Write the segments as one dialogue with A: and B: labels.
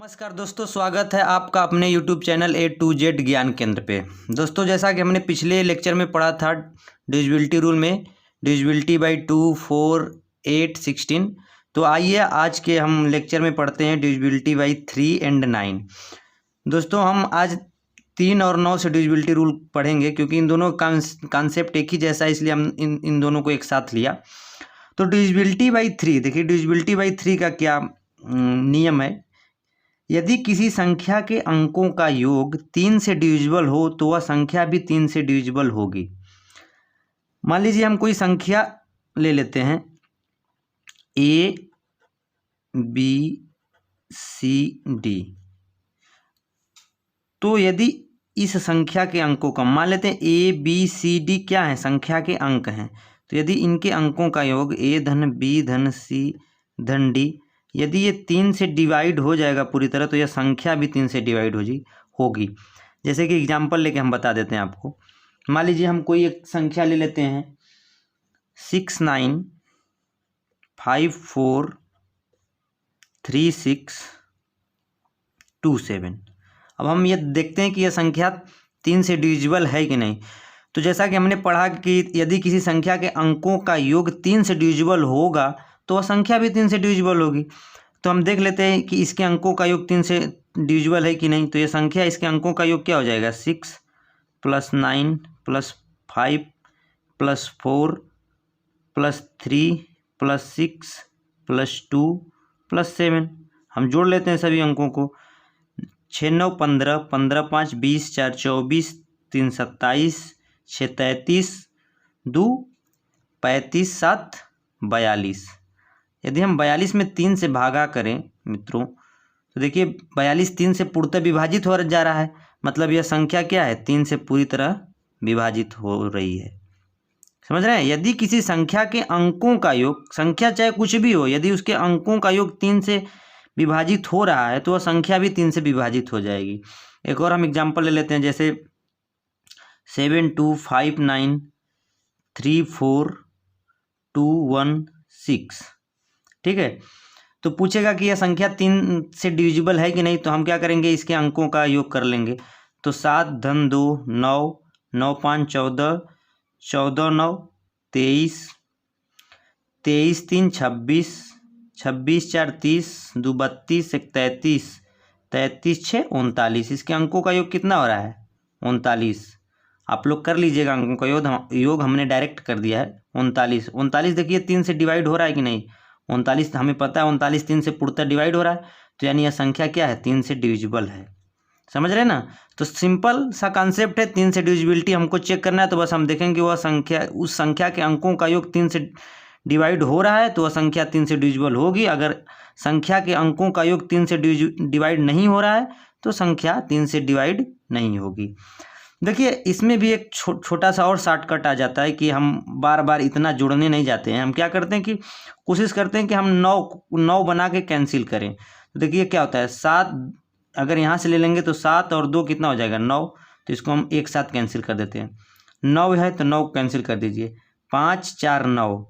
A: नमस्कार दोस्तों, स्वागत है आपका अपने YouTube channel A to Z ज्ञान केंद्र पे। दोस्तों, जैसा कि हमने पिछले लेक्चर में पढ़ा था डिविजिबिलिटी रूल में डिविजिबिलिटी बाई 2, 4, 8, 16। तो आइए आज के हम लेक्चर में पढ़ते हैं डिविजिबिलिटी बाई 3 एंड 9। दोस्तों, हम आज 3 और 9 से डिविजिबिलिटी रूल पढ़ेंगे क्योंकि इन दोनों कॉन्सेप्ट एक ही जैसा है, इसलिए हम इन दोनों को एक साथ लिया। तो डिविजिबिलिटी बाई 3, देखिए डिविजिबिलिटी बाई 3 का क्या नियम है। यदि किसी संख्या के अंकों का योग 3 से डिविजिबल हो तो वह संख्या भी 3 से डिविजिबल होगी। मान लीजिए हम कोई संख्या ले लेते हैं A, B, C, D। तो यदि इस संख्या के अंकों का मान लेते हैं A, B, C, D क्या है, संख्या के अंक हैं। तो यदि इनके अंकों का योग A धन B धन C धन D, यदि ये 3 से डिवाइड हो जाएगा पूरी तरह, तो यह संख्या भी 3 से डिवाइड होगी। जैसे कि एग्जांपल लेके हम बता देते हैं आपको। मान लीजिए हम कोई एक संख्या ले लेते हैं 6, 9, 5, 4, 3, 6, 2, 7। अब हम ये देखते हैं कि यह संख्या 3 से डिविजिबल है कि नहीं। तो जैसा कि हमने पढ़ा कि यदि किसी संख्या के अंकों का योग 3 से डिविजिबल होगा तो वह संख्या भी 3 से डिविजिबल होगी। तो हम देख लेते हैं कि इसके अंकों का योग 3 से डिविजिबल है कि नहीं। तो ये संख्या, इसके अंकों का योग क्या हो जाएगा, 6 + 9 + 5 + 4 + 3 + 6 + 2 + 7। हम जोड़ लेते हैं सभी अंकों को। 6, 9, 15, 15, 5, 20, 4, 24, 3, 27, 6, 33, 2, 35, 7, 42। यदि हम 42 में 3 से भागा करें मित्रों, तो देखिए 42 3 से पूर्णतः विभाजित हो जा रहा है। मतलब यह संख्या क्या है, 3 से पूरी तरह विभाजित हो रही है। समझ रहे हैं। यदि किसी संख्या के अंकों का योग, संख्या चाहे कुछ भी हो, यदि उसके अंकों का योग 3 से विभाजित हो रहा है तो वह संख्या भी 3 से विभाजित हो जाएगी। एक और हम एग्जाम्पल ले लेते हैं, जैसे 7, 2, 5, 9, 3, 4, 2, 1, 6। ठीक है। तो पूछेगा कि यह संख्या 3 से डिविजिबल है कि नहीं। तो हम क्या करेंगे, इसके अंकों का योग कर लेंगे। तो 7 धन 2 9, 9 5 14, 14 9 23, 23 3 26, 26 4 30, 2 32, 1 33, 33 6 39। इसके अंकों का योग कितना हो रहा है, 39। आप लोग कर लीजिएगा अंकों का योग हमने डायरेक्ट कर दिया है 39। 39 देखिए 3 से डिवाइड हो रहा है कि नहीं। 39 हमें पता है 39 3 से पूर्णतः डिवाइड हो रहा है। तो यानी यह संख्या क्या है, 3 से डिविजिबल है। समझ रहे हैं ना। तो सिंपल सा कॉन्सेप्ट है, 3 से डिविजिबिलिटी हमको चेक करना है। तो बस हम देखेंगे वह संख्या, उस संख्या के अंकों का योग 3 से डिवाइड हो रहा है तो वह संख्या 3 से डिविजिबल होगी। अगर संख्या के अंकों का योग 3 से डिवाइड नहीं हो रहा है तो संख्या 3 से डिवाइड नहीं होगी। देखिए इसमें भी एक छोटा सा और शॉर्टकट आ जाता है कि हम बार बार इतना जोड़ने नहीं जाते हैं। हम क्या करते हैं कि कोशिश करते हैं कि हम 9 बना के कैंसिल करें। तो देखिए क्या होता है, 7 अगर यहाँ से ले लेंगे तो 7 और 2 कितना हो जाएगा, 9। तो इसको हम एक साथ कैंसिल कर देते हैं। 9 है तो 9 कैंसिल कर दीजिए। 5 4 9,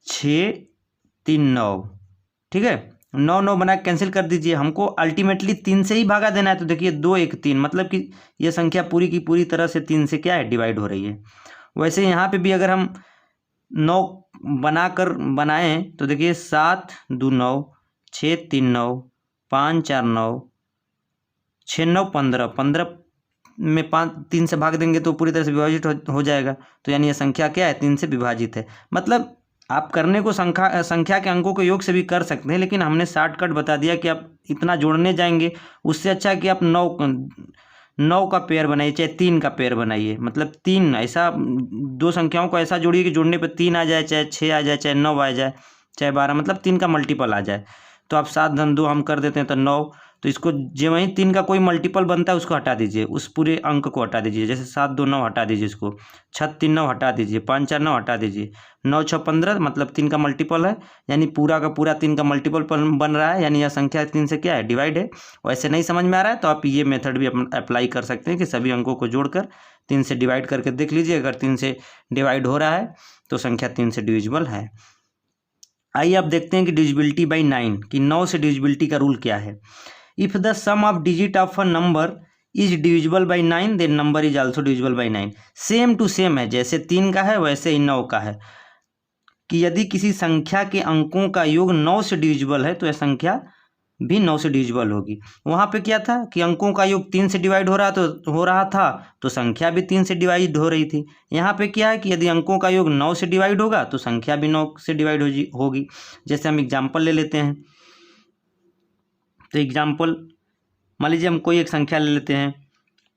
A: 6 3 9। ठीक है, 9 9 बना के कैंसिल कर दीजिए। हमको अल्टीमेटली 3 से ही भागा देना है। तो देखिए 2 1 3, मतलब कि यह संख्या पूरी की पूरी तरह से 3 से क्या है, डिवाइड हो रही है। वैसे यहाँ पे भी अगर हम 9 बनाएं तो देखिए 7 2 9, 6 3 9, 5 4 9, 6 9 15। 15 में 3 से भाग देंगे तो पूरी तरह से विभाजित हो जाएगा। तो यानी यह संख्या क्या है, 3 से विभाजित है। मतलब आप करने को संख्या के अंकों के योग से भी कर सकते हैं, लेकिन हमने शॉर्टकट बता दिया कि आप इतना जोड़ने जाएंगे उससे अच्छा कि आप 9 का पेयर बनाइए, चाहे 3 का पेयर बनाइए। मतलब 3 ऐसा, 2 संख्याओं को ऐसा जोड़िए कि जोड़ने पर 3 आ जाए, चाहे 6 आ जाए, चाहे 9 आ जाए, चाहे 12, मतलब 3 का मल्टीपल आ जाए। तो आप 7 धन 2 हम कर देते हैं तो 9। तो इसको जो वहीं 3 का कोई मल्टीपल बनता है उसको हटा दीजिए, उस पूरे अंक को हटा दीजिए। जैसे 7 2 9 हटा दीजिए, इसको 6 3 9 हटा दीजिए, 5 4 9 हटा दीजिए, 9 6 15, मतलब 3 का मल्टीपल है। यानी पूरा का पूरा 3 का मल्टीपल बन रहा है। यानी यह संख्या 3 से क्या है, डिवाइड है। वैसे नहीं समझ में आ रहा है तो आप ये मेथड भी अप्लाई कर सकते हैं कि सभी अंकों को जोड़कर 3 से डिवाइड करके देख लीजिए। अगर 3 से डिवाइड हो रहा है तो संख्या 3 से डिविजिबल है। आइए अब देखते हैं कि डिविजिबिलिटी बाई 9, कि 9 से डिविजिबिलिटी का रूल क्या है। If the sum of digit of a number is divisible by 9 then number is also divisible by 9। Same to same है, जैसे 3 का है वैसे ही 9 का है, कि यदि किसी संख्या के अंकों का योग 9 से डिविजिबल है तो यह संख्या भी 9 से डिविजिबल होगी। वहाँ पे क्या था कि अंकों का योग 3 से डिवाइड हो रहा था तो संख्या भी 3 से डिवाइड हो रही थी। यहाँ पे क्या है कि यदि अंकों का योग 9 से डिवाइड होगा तो संख्या भी 9 से डिवाइड होगी। जैसे हम एग्जाम्पल ले लेते हैं, तो एग्जाम्पल मान लीजिए हम कोई एक संख्या ले लेते हैं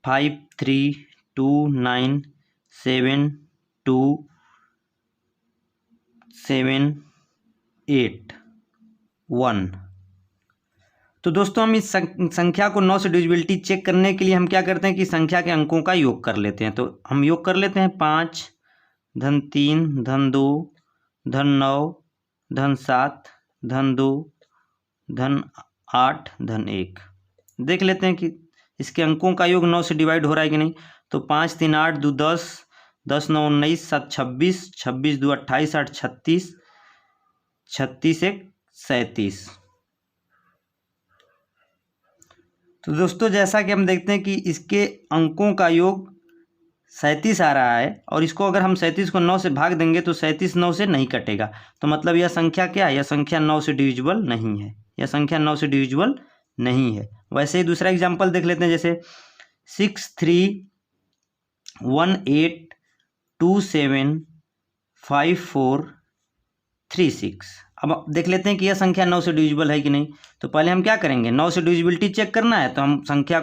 A: 5 3 2 9 7 2 7 8 1। तो दोस्तों हम इस संख्या को 9 से डिविजिबिलिटी चेक करने के लिए हम क्या करते हैं कि संख्या के अंकों का योग कर लेते हैं। तो हम योग कर लेते हैं 5 धन 3 धन 2 धन 9 धन 7 धन 2 धन 8 धन 1। देख लेते हैं कि इसके अंकों का योग 9 से डिवाइड हो रहा है कि नहीं। तो 5 3 8 2 10 10 9 19 7 26 26 2 28 8 36 36 1 37। तो दोस्तों जैसा कि हम देखते हैं कि इसके अंकों का योग 37 आ रहा है, और इसको अगर हम 37 को 9 से भाग देंगे तो 37 9 से नहीं कटेगा। तो मतलब यह संख्या क्या है, यह संख्या 9 से डिविजिबल नहीं है, यह संख्या 9 से डिविजिबल नहीं है। वैसे ही दूसरा एग्जाम्पल देख लेते हैं, जैसे 6 3 1 8 2 7 5 4 3 6। अब देख लेते हैं कि यह संख्या 9 से डिविजिबल है कि नहीं। तो पहले हम क्या करेंगे, 9 से डिविजिबिलिटी चेक करना है तो हम संख्या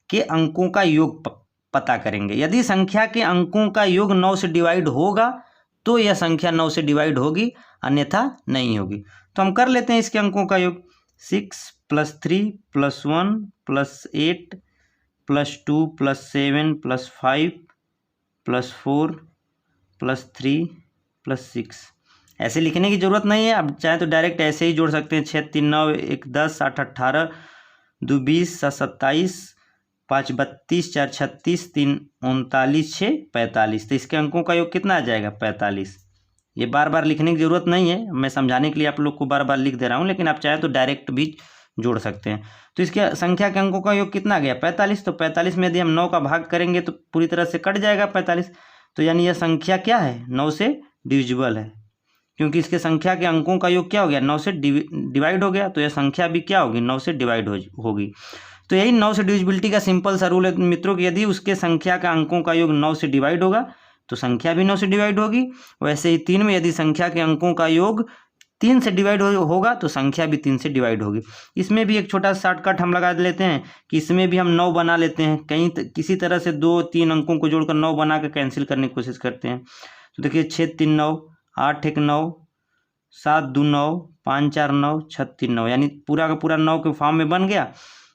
A: के अंकों का योग पता करेंगे। यदि संख्या के अंकों का योग 9 से डिवाइड होगा तो यह संख्या 9 से डिवाइड होगी, अन्यथा नहीं होगी। तो हम कर लेते हैं इसके अंकों का योग। 6 + 3 + 1 + 8 + 2 + 7 + 5 + 4 + 3 + 6। ऐसे लिखने की ज़रूरत नहीं है, अब चाहे तो डायरेक्ट ऐसे ही जोड़ सकते हैं। 6 3 9 1 10 8 18 2 20 7 27 5 32 4 36 3 39 6 45। तो इसके अंकों का योग कितना आ जाएगा, 45। ये बार बार लिखने की ज़रूरत नहीं है, मैं समझाने के लिए आप लोग को बार बार लिख दे रहा हूँ, लेकिन आप चाहे तो डायरेक्ट भी जोड़ सकते हैं। तो इसके संख्या के अंकों का योग कितना आ गया, 45। तो 45 में यदि हम 9 का भाग करेंगे तो पूरी तरह से कट जाएगा 45। तो यानी यह संख्या क्या है, 9 से डिविजिबल है, क्योंकि इसके संख्या के अंकों का योग क्या हो गया, 9 से डिवाइड हो गया। तो यह संख्या भी क्या होगी, 9 से डिवाइड होगी। तो यही 9 से डिविजिबिलिटी का सिंपल सा रूल है मित्रों, कि यदि उसके संख्या का अंकों का योग 9 से डिवाइड होगा तो संख्या भी 9 से डिवाइड होगी। वैसे ही 3 में यदि संख्या के अंकों का योग 3 से डिवाइड होगा तो संख्या भी 3 से डिवाइड होगी। इसमें भी एक छोटा शॉर्टकट हम लगा लेते हैं कि इसमें भी हम 9 बना लेते हैं, कहीं किसी तरह से 2 3 अंकों को जोड़कर 9 बना कर कैंसिल करने की कोशिश करते हैं। तो देखिए 6 3 9 8 1 9 7 2 9 5 4 9 6 3 9, यानी पूरा का पूरा 9 के फॉर्म में बन गया।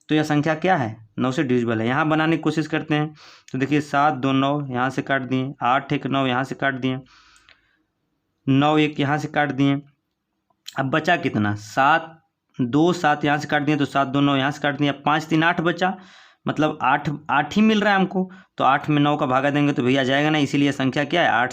A: तो यह संख्या क्या है, 9 से डिविजिबल है। यहाँ बनाने की कोशिश करते हैं, तो देखिए 7 2 9 यहाँ से काट दिए, 8 1 9 यहाँ से काट दिए, 9 1 यहाँ से काट दिए। अब बचा कितना, 7 2 7 यहाँ से काट दिए, तो 7 2 9 यहाँ से काट दिए, 5 3 8 बचा, मतलब 8 ही मिल रहा है हमको। तो 8 में 9 का भागा देंगे तो भैया जाएगा ना, इसीलिए संख्या क्या है,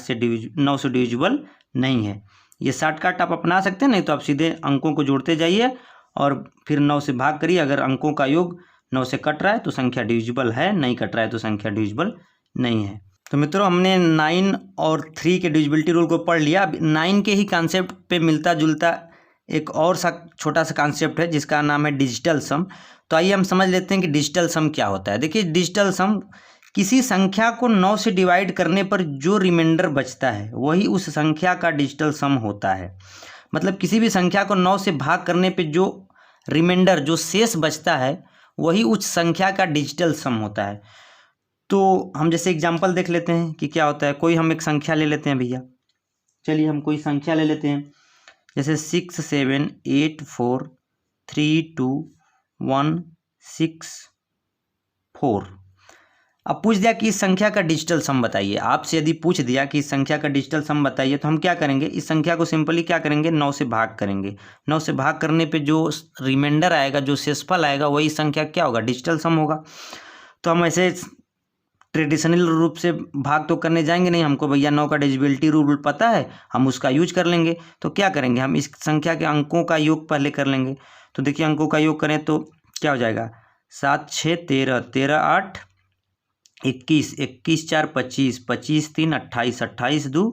A: 9 से डिविजिबल नहीं है। ये शॉर्टकट आप अपना सकते हैं, नहीं तो आप सीधे अंकों को जोड़ते जाइए और फिर 9 से भाग करिए। अगर अंकों का योग 9 से कट रहा है तो संख्या डिविजिबल है, नहीं कट रहा है तो संख्या डिविजिबल नहीं है। तो मित्रों हमने 9 और 3 के डिविजिबिलिटी रूल को पढ़ लिया। अब 9 के ही कॉन्सेप्ट पे मिलता जुलता एक और सा छोटा सा कॉन्सेप्ट है जिसका नाम है डिजिटल सम। तो आइए हम समझ लेते हैं कि डिजिटल सम क्या होता है। देखिए डिजिटल सम, किसी संख्या को 9 से डिवाइड करने पर जो रिमाइंडर बचता है वही उस संख्या का डिजिटल सम होता है। मतलब किसी भी संख्या को 9 से भाग करने पे जो रिमाइंडर, जो शेष बचता है वही उस संख्या का डिजिटल सम होता है। तो हम जैसे एग्जांपल देख लेते हैं कि क्या होता है। कोई हम एक संख्या ले लेते हैं भैया, चलिए हम कोई संख्या ले लेते हैं, जैसे 6 7 8 4 3 2 1 6 4। अब पूछ दिया कि इस संख्या का डिजिटल सम बताइए। आपसे यदि पूछ दिया कि इस संख्या का डिजिटल सम बताइए तो हम क्या करेंगे, इस संख्या को सिंपली क्या करेंगे, 9 से भाग करेंगे। 9 से भाग करने पे जो रिमाइंडर आएगा, जो शेषफल आएगा, वही संख्या क्या होगा, डिजिटल सम होगा। तो हम ऐसे ट्रेडिशनल रूप से भाग तो करने जाएंगे नहीं, हमको भैया 9 का डिविजिबिलिटी रूल पता है, हम उसका यूज कर लेंगे। तो क्या करेंगे, हम इस संख्या के अंकों का योग पहले कर लेंगे। तो देखिए अंकों का योग करें तो क्या हो जाएगा, 7 6 13, 13 8 21, 21 4 25, 25 3 28, 28 2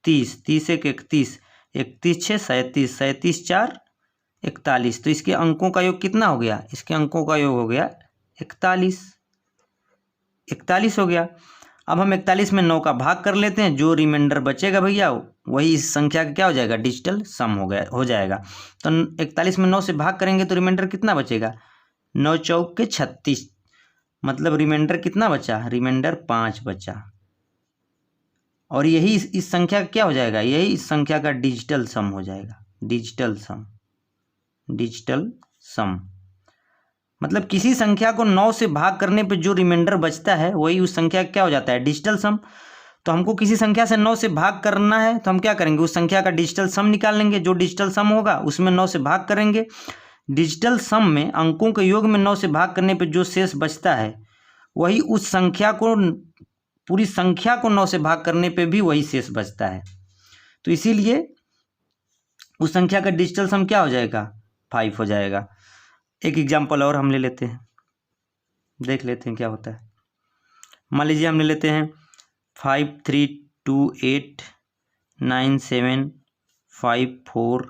A: 30, 30 1 31, 31 6 37, 37 4 41। तो इसके अंकों का योग कितना हो गया, इसके अंकों का योग हो गया 41, 41 हो गया। अब हम 41 में 9 का भाग कर लेते हैं, जो रिमाइंडर बचेगा भैया वही इस संख्या का क्या हो जाएगा, डिजिटल सम हो जाएगा। तो 41 में 9 से भाग करेंगे तो रिमाइंडर कितना बचेगा, 9 चौक के 36, मतलब रिमाइंडर कितना बचा, रिमाइंडर 5 बचा। और यही इस संख्या का क्या हो जाएगा, यही इस संख्या का डिजिटल सम हो जाएगा, डिजिटल सम। डिजिटल सम मतलब किसी संख्या को 9 से भाग करने पे जो रिमाइंडर बचता है वही उस संख्या का क्या हो जाता है, डिजिटल सम। तो हमको किसी संख्या से 9 से भाग करना है तो हम क्या करेंगे, उस संख्या का डिजिटल सम निकाल लेंगे। जो डिजिटल सम होगा उसमें 9 से भाग करेंगे। डिजिटल सम में अंकों के योग में 9 से भाग करने पर जो शेष बचता है वही उस संख्या को, पूरी संख्या को 9 से भाग करने पे भी वही शेष बचता है। तो इसीलिए उस संख्या का डिजिटल सम क्या हो जाएगा, 5 हो जाएगा। एक एग्जाम्पल और हम ले लेते हैं, देख लेते हैं क्या होता है। मान लीजिए हम ले लेते हैं 5 3 2 8 9 7 5 4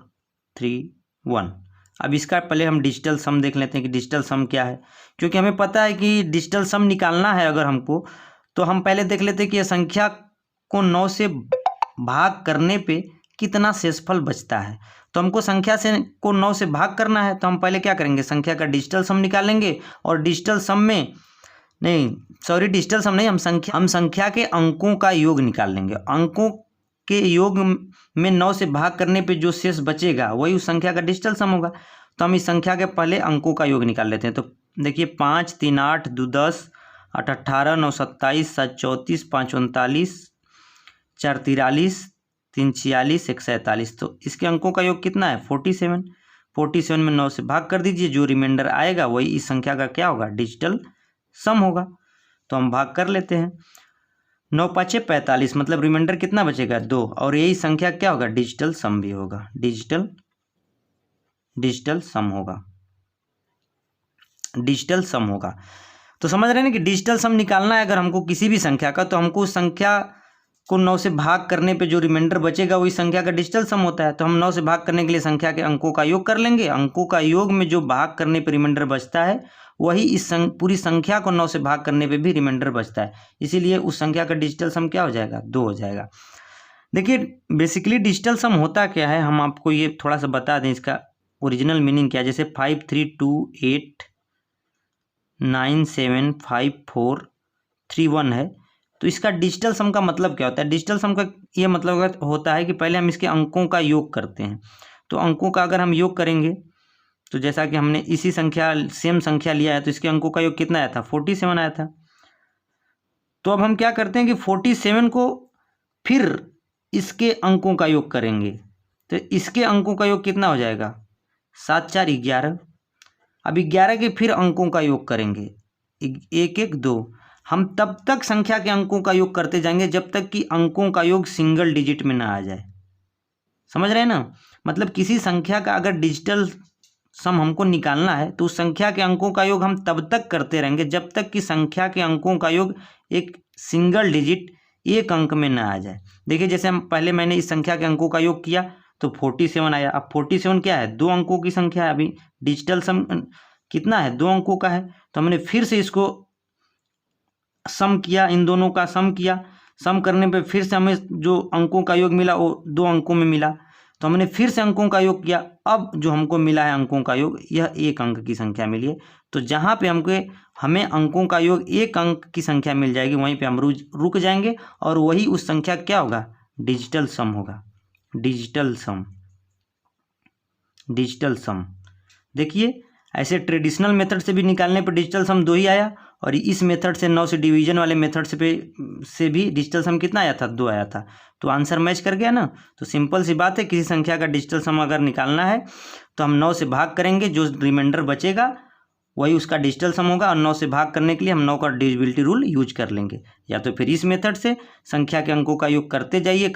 A: 3 1। अब इसका पहले हम डिजिटल सम देख लेते हैं कि डिजिटल सम क्या है, क्योंकि हमें पता है कि डिजिटल सम निकालना है अगर हमको, तो हम पहले देख लेते हैं कि यह संख्या को 9 से भाग करने पे कितना शेषफल बचता है। तो हमको संख्या से को 9 से भाग करना है, तो हम पहले क्या करेंगे, संख्या का डिजिटल सम निकालेंगे। और डिजिटल सम में डिजिटल सम नहीं, हम संख्या के अंकों का योग निकाल लेंगे। अंकों के योग में 9 से भाग करने पे जो शेष बचेगा वही उस संख्या का डिजिटल सम होगा। तो हम इस संख्या के पहले अंकों का योग निकाल लेते हैं। तो देखिए 5 3 8 2 10 8 18 9 27 7 34 5 39 4 43 3 46 1 47। तो इसके अंकों का योग कितना है, 47। 47 में 9 से भाग कर दीजिए, जो रिमाइंडर आएगा वही इस संख्या का क्या होगा, डिजिटल सम होगा। तो हम भाग कर लेते हैं, 9 5 45, मतलब रिमाइंडर कितना बचेगा, 2। और यही संख्या क्या होगा, डिजिटल सम भी होगा, डिजिटल सम होगा, डिजिटल सम होगा। तो समझ रहे हैं ना कि डिजिटल सम निकालना है अगर हमको किसी भी संख्या का, तो हमको उस संख्या को 9 से भाग करने पे जो रिमाइंडर बचेगा वही संख्या का डिजिटल सम होता है। तो हम 9 से भाग करने के लिए संख्या के अंकों का योग कर लेंगे। अंकों का योग में जो भाग करने पे रिमाइंडर बचता है वही इस पूरी संख्या को 9 से भाग करने पे भी रिमाइंडर बचता है, इसीलिए उस संख्या का डिजिटल सम क्या हो जाएगा, 2 हो जाएगा। देखिए बेसिकली डिजिटल सम होता क्या है, हम आपको ये थोड़ा सा बता दें इसका ओरिजिनल मीनिंग क्या है। जैसे 5 3 2 8 9 7 5 4 3 1 है, तो इसका डिजिटल सम का मतलब क्या होता है, डिजिटल सम का ये मतलब होता है कि पहले हम इसके अंकों का योग करते हैं। तो अंकों का अगर हम योग करेंगे तो जैसा कि हमने इसी संख्या सेम संख्या लिया है, तो इसके अंकों का योग कितना आया था, 47 आया था। तो अब हम क्या करते हैं कि 47 को फिर इसके अंकों का योग करेंगे, तो इसके अंकों का योग कितना हो जाएगा, 7 4 11। अब 11 के फिर अंकों का योग करेंगे, 1 1 2। हम तब तक संख्या के अंकों का योग करते जाएंगे जब तक कि अंकों का योग सिंगल डिजिट में ना आ जाए। समझ रहे हैं ना, मतलब किसी संख्या का अगर डिजिटल सम हमको निकालना है तो उस संख्या के अंकों का योग हम तब तक करते रहेंगे जब तक कि संख्या के अंकों का योग एक सिंगल डिजिट एक अंक में ना आ जाए। देखिए जैसे हम पहले मैंने इस संख्या के अंकों का योग किया तो 47 आया। अब 47 क्या है, 2 अंकों की संख्या है। अभी डिजिटल सम कितना है, 2 अंकों का है। तो हमने फिर से इसको सम किया, इन दोनों का सम किया। सम करने पे फिर से हमें जो अंकों का योग मिला वो 2 अंकों में मिला, तो हमने फिर से अंकों का योग किया। अब जो हमको मिला है अंकों का योग, यह 1 अंक की संख्या मिली है। तो जहाँ पे हमें अंकों का योग 1 अंक की संख्या मिल जाएगी वहीं पे हम रुक जाएंगे और वही उस संख्या क्या होगा, डिजिटल सम होगा, डिजिटल सम, डिजिटल सम। देखिए ऐसे ट्रेडिशनल मेथड से भी निकालने पर डिजिटल सम 2 ही आया, और इस मेथड से 9 से डिवीजन वाले मेथड से भी डिजिटल सम कितना आया था, 2 आया था। तो आंसर मैच कर गया ना। तो सिंपल सी बात है, किसी संख्या का डिजिटल सम अगर निकालना है तो हम 9 से भाग करेंगे, जो रिमाइंडर बचेगा वही उसका डिजिटल सम होगा, और 9 से भाग करने के लिए हम 9 का डिविजिबिलिटी रूल यूज कर लेंगे। या तो फिर इस मेथड से संख्या के अंकों का योग करते जाइए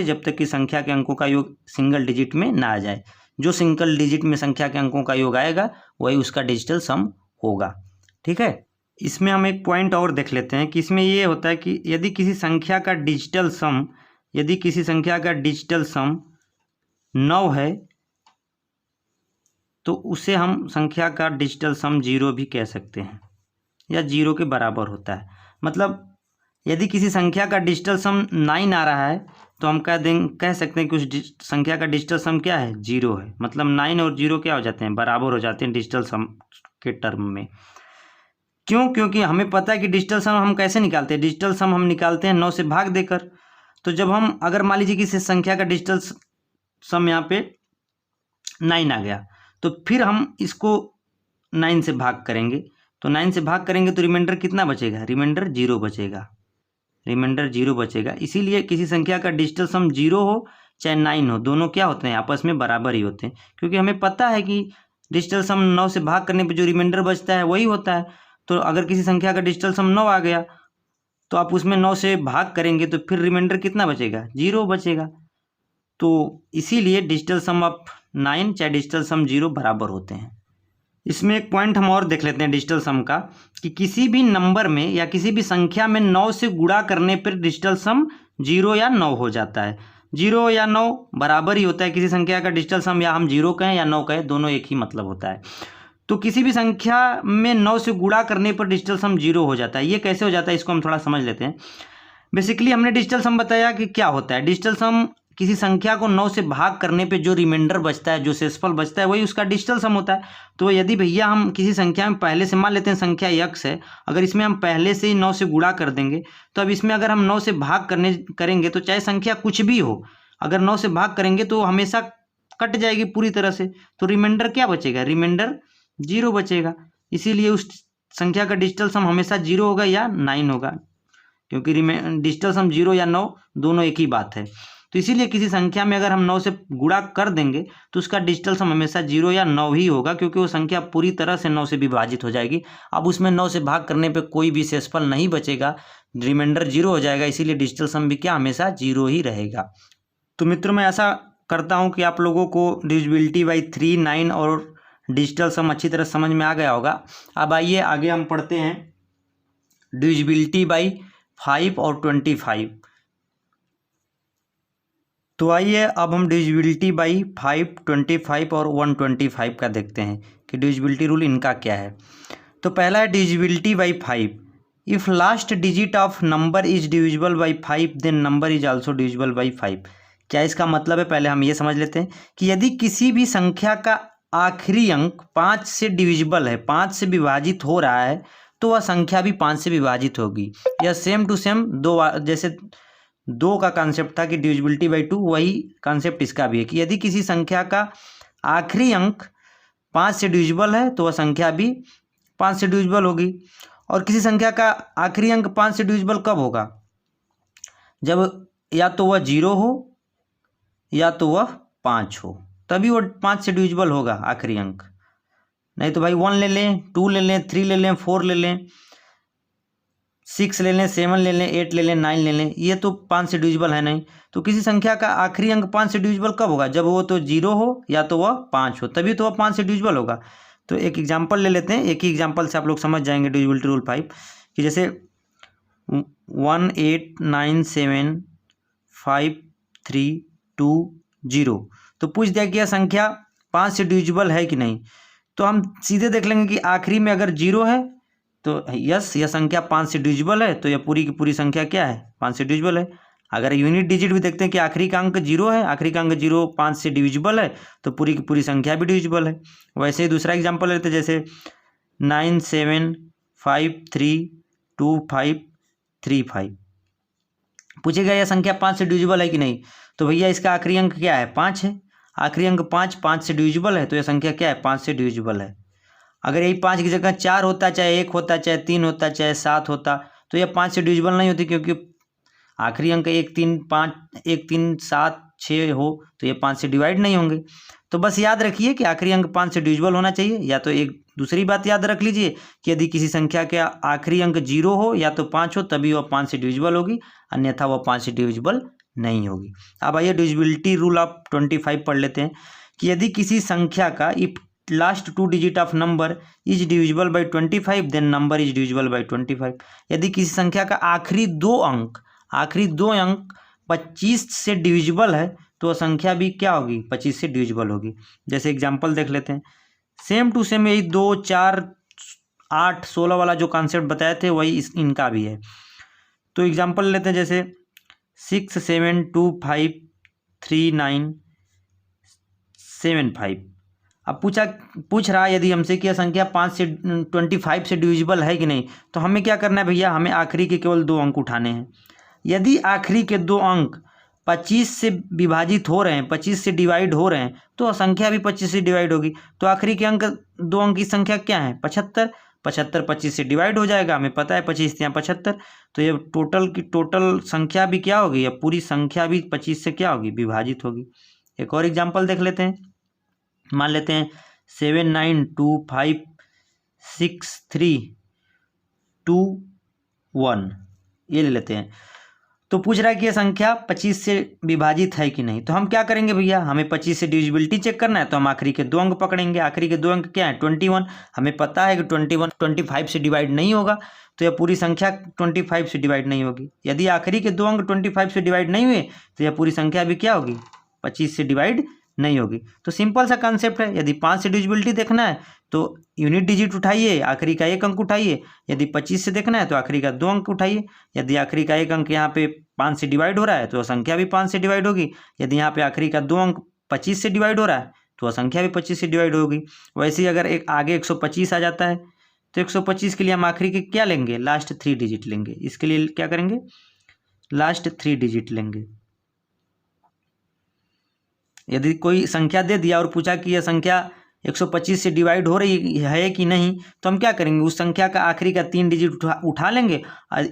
A: जब तक कि संख्या के अंकों का योग सिंगल डिजिट में ना आ जाए। जो सिंगल डिजिट में संख्या के अंकों का योग आएगा वही उसका डिजिटल सम होगा। ठीक है, इसमें हम एक पॉइंट और देख लेते हैं कि इसमें ये होता है कि यदि किसी संख्या का डिजिटल सम 9 है तो उसे हम संख्या का डिजिटल सम 0 भी कह सकते हैं, या 0 के बराबर होता है। मतलब यदि किसी संख्या का डिजिटल सम 9 आ रहा है तो हम कह सकते हैं कि उस संख्या का डिजिटल सम क्या है, 0 है। मतलब 9 और 0 क्या हो जाते हैं, बराबर हो जाते हैं डिजिटल सम के टर्म में। क्यों? क्योंकि हमें पता है कि डिजिटल सम हम कैसे निकालते हैं। डिजिटल सम हम निकालते हैं 9 से भाग देकर। तो जब हम अगर मान लीजिए किसी संख्या का डिजिटल सम यहाँ पे 9 आ गया, तो फिर हम इसको 9 से भाग करेंगे। तो 9 से भाग करेंगे तो रिमाइंडर कितना बचेगा, रिमाइंडर 0 बचेगा। इसीलिए किसी संख्या का डिजिटल सम 0 हो चाहे 9 हो, दोनों क्या होते हैं, आपस में बराबर ही होते हैं। क्योंकि हमें पता है कि डिजिटल सम 9 से भाग करने पर जो रिमाइंडर बचता है वही होता है। तो अगर किसी संख्या का डिजिटल सम 9 आ गया तो आप उसमें 9 से भाग करेंगे तो फिर रिमाइंडर कितना बचेगा, 0 बचेगा। तो इसीलिए डिजिटल सम ऑफ 9 चाहे डिजिटल सम 0 बराबर होते हैं। इसमें एक पॉइंट हम और देख लेते हैं डिजिटल सम का, कि किसी भी नंबर में या किसी भी संख्या में 9 से गुणा करने पर डिजिटल सम 0 या 9 हो जाता है। 0 या 9 बराबर ही होता है किसी संख्या का डिजिटल सम, या हम 0 कहें या 9 कहें, दोनों एक ही मतलब होता है। तो किसी भी संख्या में 9 से गुणा करने पर डिजिटल सम 0 हो जाता है। ये कैसे हो जाता है, इसको हम थोड़ा समझ लेते हैं। बेसिकली हमने डिजिटल सम बताया कि क्या होता है। डिजिटल सम किसी संख्या को 9 से भाग करने पे जो रिमाइंडर बचता है, जो शेषफल बचता है, वही उसका डिजिटल सम होता है। तो यदि भैया हम किसी संख्या में पहले से मान लेते हैं संख्या x है, अगर इसमें हम पहले से ही 9 से गुणा कर देंगे तो अब इसमें अगर हम 9 से भाग करेंगे तो चाहे संख्या कुछ भी हो, अगर 9 से भाग करेंगे तो हमेशा कट जाएगी पूरी तरह से। तो रिमाइंडर क्या बचेगा, रिमाइंडर 0 बचेगा। इसीलिए उस संख्या का डिजिटल सम हमेशा 0 होगा या 9 होगा, क्योंकि डिजिटल सम 0 या 9 दोनों एक ही बात है। तो इसीलिए किसी संख्या में अगर हम 9 से गुणा कर देंगे तो उसका डिजिटल सम हमेशा 0 या 9 ही होगा, क्योंकि वो संख्या पूरी तरह से 9 से विभाजित हो जाएगी। अब उसमें 9 से भाग करने पे कोई भी शेषफल नहीं बचेगा, रिमाइंडर 0 हो जाएगा। इसीलिए डिजिटल सम भी क्या, हमेशा 0 ही रहेगा। तो मित्रों, मैं ऐसा करता हूँ कि आप लोगों को डिविजिबिलिटी बाई 3, 9 और डिजिटल सम अच्छी तरह समझ में आ गया होगा। अब आइए आगे हम पढ़ते हैं डिविजिबिलिटी बाई 5 और 25। तो आइए अब हम डिविजिबिलिटी बाई 5, 25 और 125 का देखते हैं कि डिविजिबिलिटी रूल इनका क्या है। तो पहला है divisibility by 5। If last digit of number is divisible by 5 then number is also divisible by 5। क्या इसका मतलब है, पहले हम ये समझ लेते हैं कि यदि किसी भी संख्या का आखिरी अंक 5 से डिविजिबल है, 5 से विभाजित हो रहा है, तो वह संख्या भी 5 से विभाजित होगी। यह सेम टू सेम जैसे 2 का कॉन्सेप्ट था कि डिविजिबिलिटी बाई 2, वही कॉन्सेप्ट इसका भी है कि यदि किसी संख्या का आखिरी अंक 5 से डिविजिबल है तो वह संख्या भी 5 से डिविजिबल होगी। और किसी संख्या का आखिरी अंक 5 से डिविजिबल कब होगा, जब या तो वह 0 हो या तो वह 5 हो, तभी वो 5 से डिविजिबल होगा आखिरी अंक। नहीं तो भाई 1 ले लें, 2 ले लें, 3 ले लें, 4 ले लें, 6 ले लें, 7 ले लें, 8 ले लें, 9 ले लें, ये तो 5 से डिविजिबल है नहीं। तो किसी संख्या का आखिरी अंक 5 से डिविजिबल कब होगा, जब वो तो 0 हो या तो वह 5 हो, तभी तो वह 5 से डिविजिबल होगा। तो एक एग्जाम्पल ले लेते हैं, एक ही एग्जाम्पल से आप लोग समझ जाएंगे डिविजिबिलिटी रूल 5 कि जैसे 1897532 तो पूछ दिया कि यह संख्या 5 से डिविजिबल है कि नहीं। तो हम सीधे देख लेंगे कि आखिरी में अगर 0 है तो यस, यह संख्या 5 से डिविजिबल है, तो यह पूरी की पूरी संख्या क्या है, 5 से डिविजिबल है। अगर यूनिट डिजिट भी देखते हैं कि आखिरी का अंक 0 है, आखिरी का अंक 0 5 से डिविजिबल है, तो पूरी की पूरी संख्या भी डिविजिबल है। वैसे ही दूसरा एग्जाम्पल लेते हैं, जैसे 97532535 पूछेगा यह संख्या 5 से डिविजिबल है कि नहीं। तो भैया इसका आखिरी अंक क्या है, 5 है, आखिरी अंक 5 से डिविजिबल है, तो यह संख्या क्या है, 5 से डिविजिबल है। अगर यही 5 की जगह 4 होता, चाहे 1 होता, चाहे 3 होता, चाहे 7 होता, तो यह 5 से डिविजिबल नहीं होती, क्योंकि आखिरी अंक 1 3 5 1 3 7 6 हो तो ये 5 से डिवाइड नहीं होंगे। तो बस याद रखिए कि आखिरी अंक 5 से डिविजिबल होना चाहिए। या तो एक दूसरी बात याद रख लीजिए कि यदि किसी संख्या के आखिरी अंक 0 हो या तो 5 हो तभी वह 5 से डिविजिबल होगी, अन्यथा वह 5 से डिविजिबल नहीं होगी। अब आइए डिविजिबिलिटी रूल ऑफ 25 पढ़ लेते हैं कि यदि किसी संख्या का if last 2 digit of number is divisible by 25 then number is divisible by 25। यदि किसी संख्या का आखिरी दो अंक 25 से डिविजिबल है तो वह संख्या भी क्या होगी, 25 से डिविजिबल होगी। जैसे एग्जांपल देख लेते हैं, सेम टू सेम यही 2, 4, 8, 16 वाला जो कॉन्सेप्ट बताए थे वही इनका भी है। तो एग्जांपल लेते हैं जैसे 6, 7, 2, 5, 3, 9, 7, 5। अब पूछ रहा है यदि हमसे कि यह संख्या 5 से 25 से डिविजिबल है कि नहीं, तो हमें क्या करना है भैया, हमें आखिरी के केवल 2 अंक उठाने हैं। यदि आखिरी के 2 अंक 25 से विभाजित हो रहे हैं, 25 से डिवाइड हो रहे हैं, तो संख्या भी 25 से डिवाइड होगी। तो आखिरी के अंक 2 अंक की संख्या क्या है, 75। 75 25 से डिवाइड हो जाएगा, हमें पता है 25 यहाँ 75। तो ये टोटल संख्या भी क्या होगी, या पूरी संख्या भी 25 से क्या होगी, विभाजित होगी। एक और एग्जाम्पल देख लेते हैं, मान लेते हैं 7, 9, 2, 5, 6, 3, 2, 1 ये ले लेते हैं। तो पूछ रहा है कि यह संख्या 25 से विभाजित है कि नहीं। तो हम क्या करेंगे भैया, हमें 25 से डिविजिबिलिटी चेक करना है, तो हम आखिरी के 2 अंक पकड़ेंगे। आखिरी के 2 अंक क्या है, 21। हमें पता है कि 21 25 से डिवाइड नहीं होगा, तो यह पूरी संख्या 25 से डिवाइड नहीं होगी। यदि आखिरी के 2 अंक 25 से डिवाइड नहीं हुए तो यह पूरी संख्या भी क्या होगी, 25 से डिवाइड नहीं होगी। तो सिंपल सा कंसेप्ट है। यदि 5 से डिविजिबिलिटी देखना है तो यूनिट डिजिट उठाइए, आखिरी का 1 अंक उठाइए। यदि 25 से देखना है तो आखिरी का 2 अंक उठाइए। यदि आखिरी का 1 अंक यहाँ पे 5 से डिवाइड हो रहा है तो संख्या भी 5 से डिवाइड होगी। यदि यहाँ पे आखिरी का 2 अंक 25 से डिवाइड हो रहा है तो संख्या भी 25 से डिवाइड होगी। वैसे ही अगर एक आगे 125 आ जाता है तो 125 के लिए हम आखिरी के क्या लेंगे, लास्ट 3 डिजिट लेंगे। इसके लिए क्या करेंगे, लास्ट 3 डिजिट लेंगे। यदि कोई संख्या दे दिया और पूछा कि यह संख्या 125 से डिवाइड हो रही है कि नहीं, तो हम क्या करेंगे, उस संख्या का आखिरी का 3 डिजिट उठा लेंगे।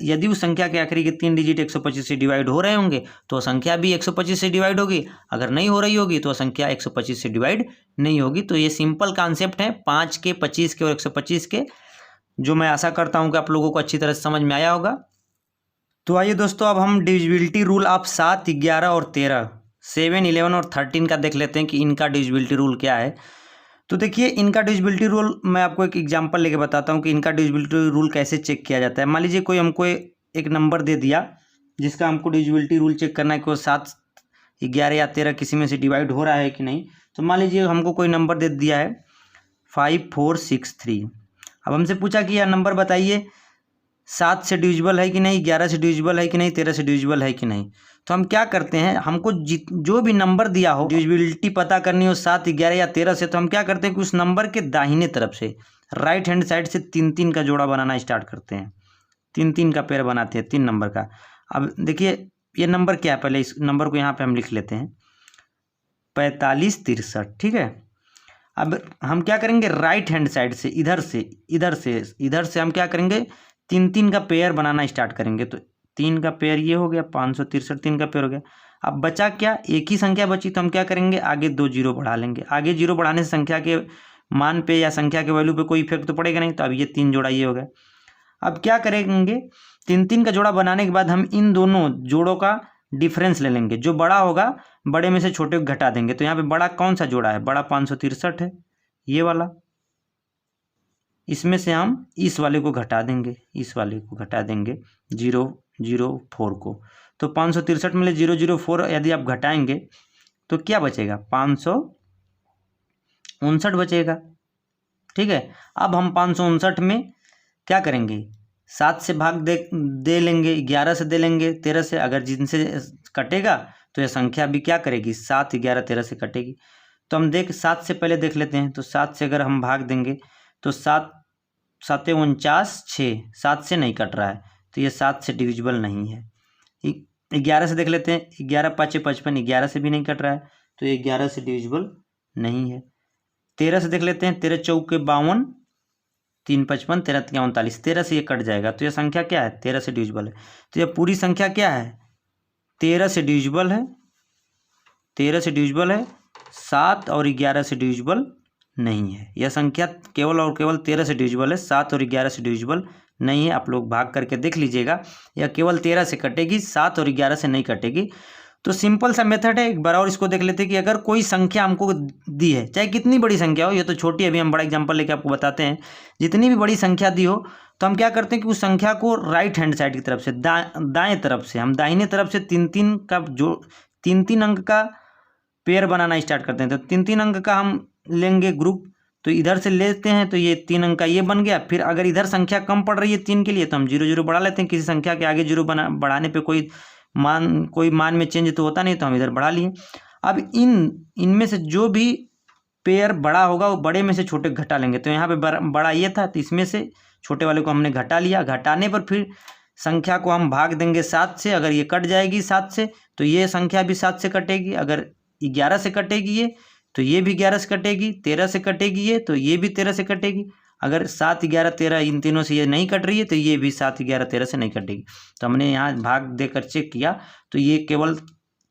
A: यदि उस संख्या के आखिरी के 3 डिजिट 125 से डिवाइड हो रहे होंगे तो संख्या भी 125 से डिवाइड होगी। अगर नहीं हो रही होगी तो संख्या 125 से डिवाइड नहीं होगी। तो ये सिंपल कॉन्सेप्ट है 5 के, 25 के और 125 के, जो मैं आशा करता हूँ कि आप लोगों को अच्छी तरह से समझ में आया होगा। तो आइए दोस्तों, अब हम डिविजिबिलिटी रूल आप 7, 11 और 13, 7, 11 और 13 का देख लेते हैं कि इनका डिविजिबिलिटी रूल क्या है। तो देखिए, इनका डिविजिबिलिटी रूल मैं आपको एक एग्जांपल लेके बताता हूँ कि इनका डिविजिबिलिटी रूल कैसे चेक किया जाता है। मान लीजिए कोई हमको एक नंबर दे दिया जिसका हमको डिविजिबिलिटी रूल चेक करना है कि वो 7, 11 या 13 किसी में से डिवाइड हो रहा है कि नहीं। तो मान लीजिए हमको कोई नंबर दे दिया है 5463। अब हमसे पूछा कि यह नंबर बताइए 7 से डिविजिबल है कि नहीं, 11 से डिविजिबल है कि नहीं, 13 से डिविजिबल है कि नहीं। तो हम क्या करते हैं, हमको जो भी नंबर दिया हो, डिविजिबिलिटी पता करनी हो 7, 11 या 13 से, तो हम क्या करते हैं कि उस नंबर के दाहिने तरफ से राइट हैंड साइड से 3-3 का जोड़ा बनाना स्टार्ट करते हैं। 3-3 का पेयर बनाते हैं 3 नंबर का। अब देखिए ये नंबर क्या है, पहले इस नंबर को यहाँ पर हम लिख लेते हैं 4563, ठीक है। अब हम क्या करेंगे, राइट हैंड साइड से इधर से हम क्या करेंगे, 3-3 का पेयर बनाना स्टार्ट करेंगे। तो 3 का पेयर ये हो गया, 563, 3 का पेयर हो गया। अब बचा क्या, एक ही संख्या बची, तो हम क्या करेंगे, आगे 2 जीरो बढ़ा लेंगे। आगे जीरो बढ़ाने से संख्या के मान पे या संख्या के वैल्यू पे कोई इफेक्ट तो पड़ेगा नहीं। तो अब ये 3 जोड़ा ये हो गया। अब क्या करेंगे, 3-3 का जोड़ा बनाने के बाद हम इन दोनों जोड़ों का डिफरेंस ले लेंगे। जो बड़ा होगा बड़े में से छोटे को घटा देंगे। तो यहाँ पे बड़ा कौन सा जोड़ा है, बड़ा 563 है, ये वाला। इसमें से हम इस वाले को घटा देंगे, 004 को। तो 563 में 004 यदि आप घटाएंगे तो क्या बचेगा, 559 बचेगा, ठीक है। अब हम 559 में क्या करेंगे, 7 से भाग दे लेंगे, 11 से दे लेंगे, 13 से। अगर जिनसे कटेगा तो यह संख्या भी क्या करेगी, 7, 11, 13 से कटेगी। तो हम 7 से पहले देख लेते हैं। तो 7 से अगर हम भाग देंगे तो 7, 7 49, 6, 7 से नहीं कट रहा है, तो ये 7 से डिविजिबल नहीं है। 11 से देख लेते हैं, 11 5 55, 11 से भी नहीं कट रहा है, तो ये 11 से डिविजिबल नहीं है। 13 से देख लेते हैं, 13 चौके 52, 3 55, 13 3 39, 13 से ये कट जाएगा। तो यह संख्या क्या है, 13 से डिविजिबल है। तो यह पूरी संख्या क्या है, 13 से डिविजिबल है। 13 से डिविजिबल है, 7 और 11 से डिविजिबल नहीं है। यह संख्या केवल और केवल 13 से डिविजिबल है, 7 और 11 से डिविजिबल नहीं है। आप लोग भाग करके देख लीजिएगा, यह केवल 13 से कटेगी, 7 और 11 से नहीं कटेगी। तो सिंपल सा मेथड है। एक बार और इसको देख लेते हैं कि अगर कोई संख्या हमको दी है, चाहे कितनी बड़ी संख्या हो, ये तो छोटी, अभी हम बड़ा एग्जांपल लेके आपको बताते हैं। जितनी भी बड़ी संख्या दी हो तो हम क्या करते हैं कि उस संख्या को राइट हैंड साइड की तरफ से, दाएं तरफ से, हम दाहिने तरफ से तीन तीन अंक का पेयर बनाना स्टार्ट करते हैं। तो 3 अंक का हम लेंगे ग्रुप, तो इधर से लेते हैं तो ये 3 अंक का ये बन गया। फिर अगर इधर संख्या कम पड़ रही है 3 के लिए तो हम 0 0 बढ़ा लेते हैं। किसी संख्या के आगे 0 बढ़ाने पे कोई मान में चेंज तो होता नहीं, तो हम इधर बढ़ा लिए। अब इनमें से जो भी पेयर बड़ा होगा वो बड़े में से छोटे घटा लेंगे। तो यहाँ पे बड़ा ये था, तो इसमें से छोटे वाले को हमने घटा लिया। घटाने पर फिर संख्या को हम भाग देंगे 7 से। अगर ये कट जाएगी 7 से तो ये संख्या भी 7 से कटेगी। अगर 11 से कटेगी ये तो ये भी 11 से कटेगी। 13 से कटेगी ये तो ये भी 13 से कटेगी। अगर 7 11 13 इन तीनों से ये नहीं कट रही है तो ये भी 7 11 13 से नहीं कटेगी। तो हमने यहाँ भाग देकर चेक किया तो ये केवल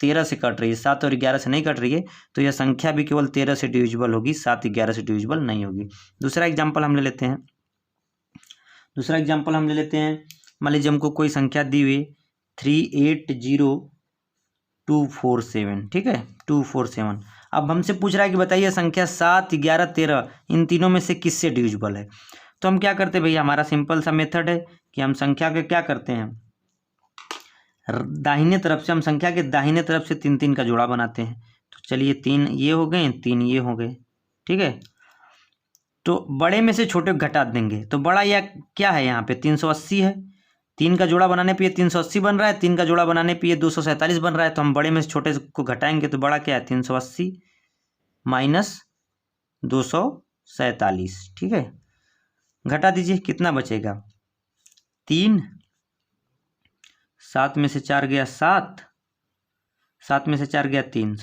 A: 13 से कट रही है, 7 और 11 से नहीं कट रही है। तो यह संख्या भी केवल 13 से डिविजिबल होगी, 7 11 से डिविजिबल नहीं होगी। दूसरा एग्जाम्पल हम ले लेते हैं। मान लीजिए हमको कोई संख्या दी हुई 380247, ठीक है, 247। अब हमसे पूछ रहा है कि बताइए संख्या 7 11 13 इन तीनों में से किससे डिविजिबल है। तो हम क्या करते हैं भैया, हमारा सिंपल सा मेथड है कि हम संख्या के क्या करते हैं, दाहिने तरफ से, हम संख्या के दाहिने तरफ से 3 3 का जोड़ा बनाते हैं। तो चलिए 3 ये हो गए, 3 ये हो गए, ठीक है। तो बड़े में से छोटे घटा देंगे। तो बड़ा या क्या है, यहाँ पे 380 है। 3 का जोड़ा बनाने पे ये 380 बन रहा है, 3 का जोड़ा बनाने पे ये 247 बन रहा है। तो हम बड़े में से छोटे को घटाएंगे तो बड़ा क्या है, 380 माइनस 247, ठीक है। घटा दीजिए, कितना बचेगा, 3, 7 में से 4 गया 7, 7 में से 4 गया 3,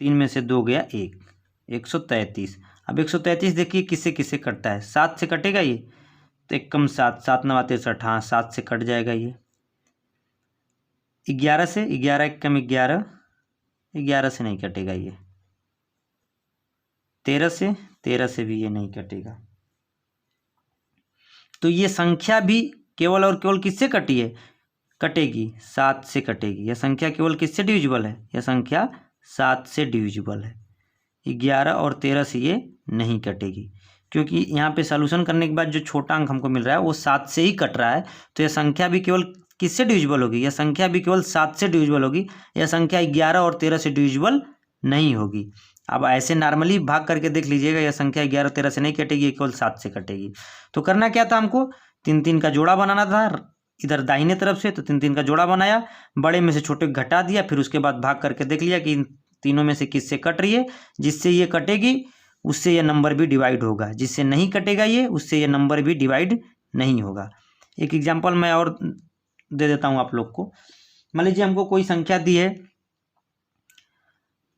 A: 3 में से 2 गया 1, 133। अब 133 देखिए किससे किससे कटता है, 7 से कटेगा ये, तो 1 कम 7, 7 9 63, हाँ 7 से कट जाएगा ये। 11 से, 11 1 कम 11, 11 से नहीं कटेगा ये। 13 से, 13 से भी ये नहीं कटेगा। तो ये संख्या भी केवल और केवल किससे कटी है, कटेगी 7 से कटेगी। यह संख्या केवल किससे डिविजिबल है, यह संख्या 7 से डिविजिबल है। 11 और 13 से ये नहीं कटेगी, क्योंकि यहाँ पे सॉल्यूशन करने के बाद जो छोटा अंक हमको मिल रहा है वो 7 से ही कट रहा है। तो यह संख्या भी केवल किससे डिविजिबल होगी, यह संख्या भी केवल 7 से डिविजिबल होगी। यह संख्या 11 और 13 से डिविजिबल नहीं होगी। अब ऐसे नॉर्मली भाग करके देख लीजिएगा, यह संख्या 11 13 से नहीं कटेगी, केवल 7 से कटेगी। तो करना क्या था, हमको 3 3 का जोड़ा बनाना था इधर दाहिने तरफ से। तो 3 3 का जोड़ा बनाया, बड़े में से छोटे घटा दिया, फिर उसके बाद भाग करके देख लिया कि इन तीनों में से किससे कट रही है। जिससे ये कटेगी उससे ये नंबर भी डिवाइड होगा, जिससे नहीं कटेगा ये उससे ये नंबर भी डिवाइड नहीं होगा। एक एग्जांपल मैं और दे देता हूँ आप लोग को। मान लीजिए हमको कोई संख्या दी है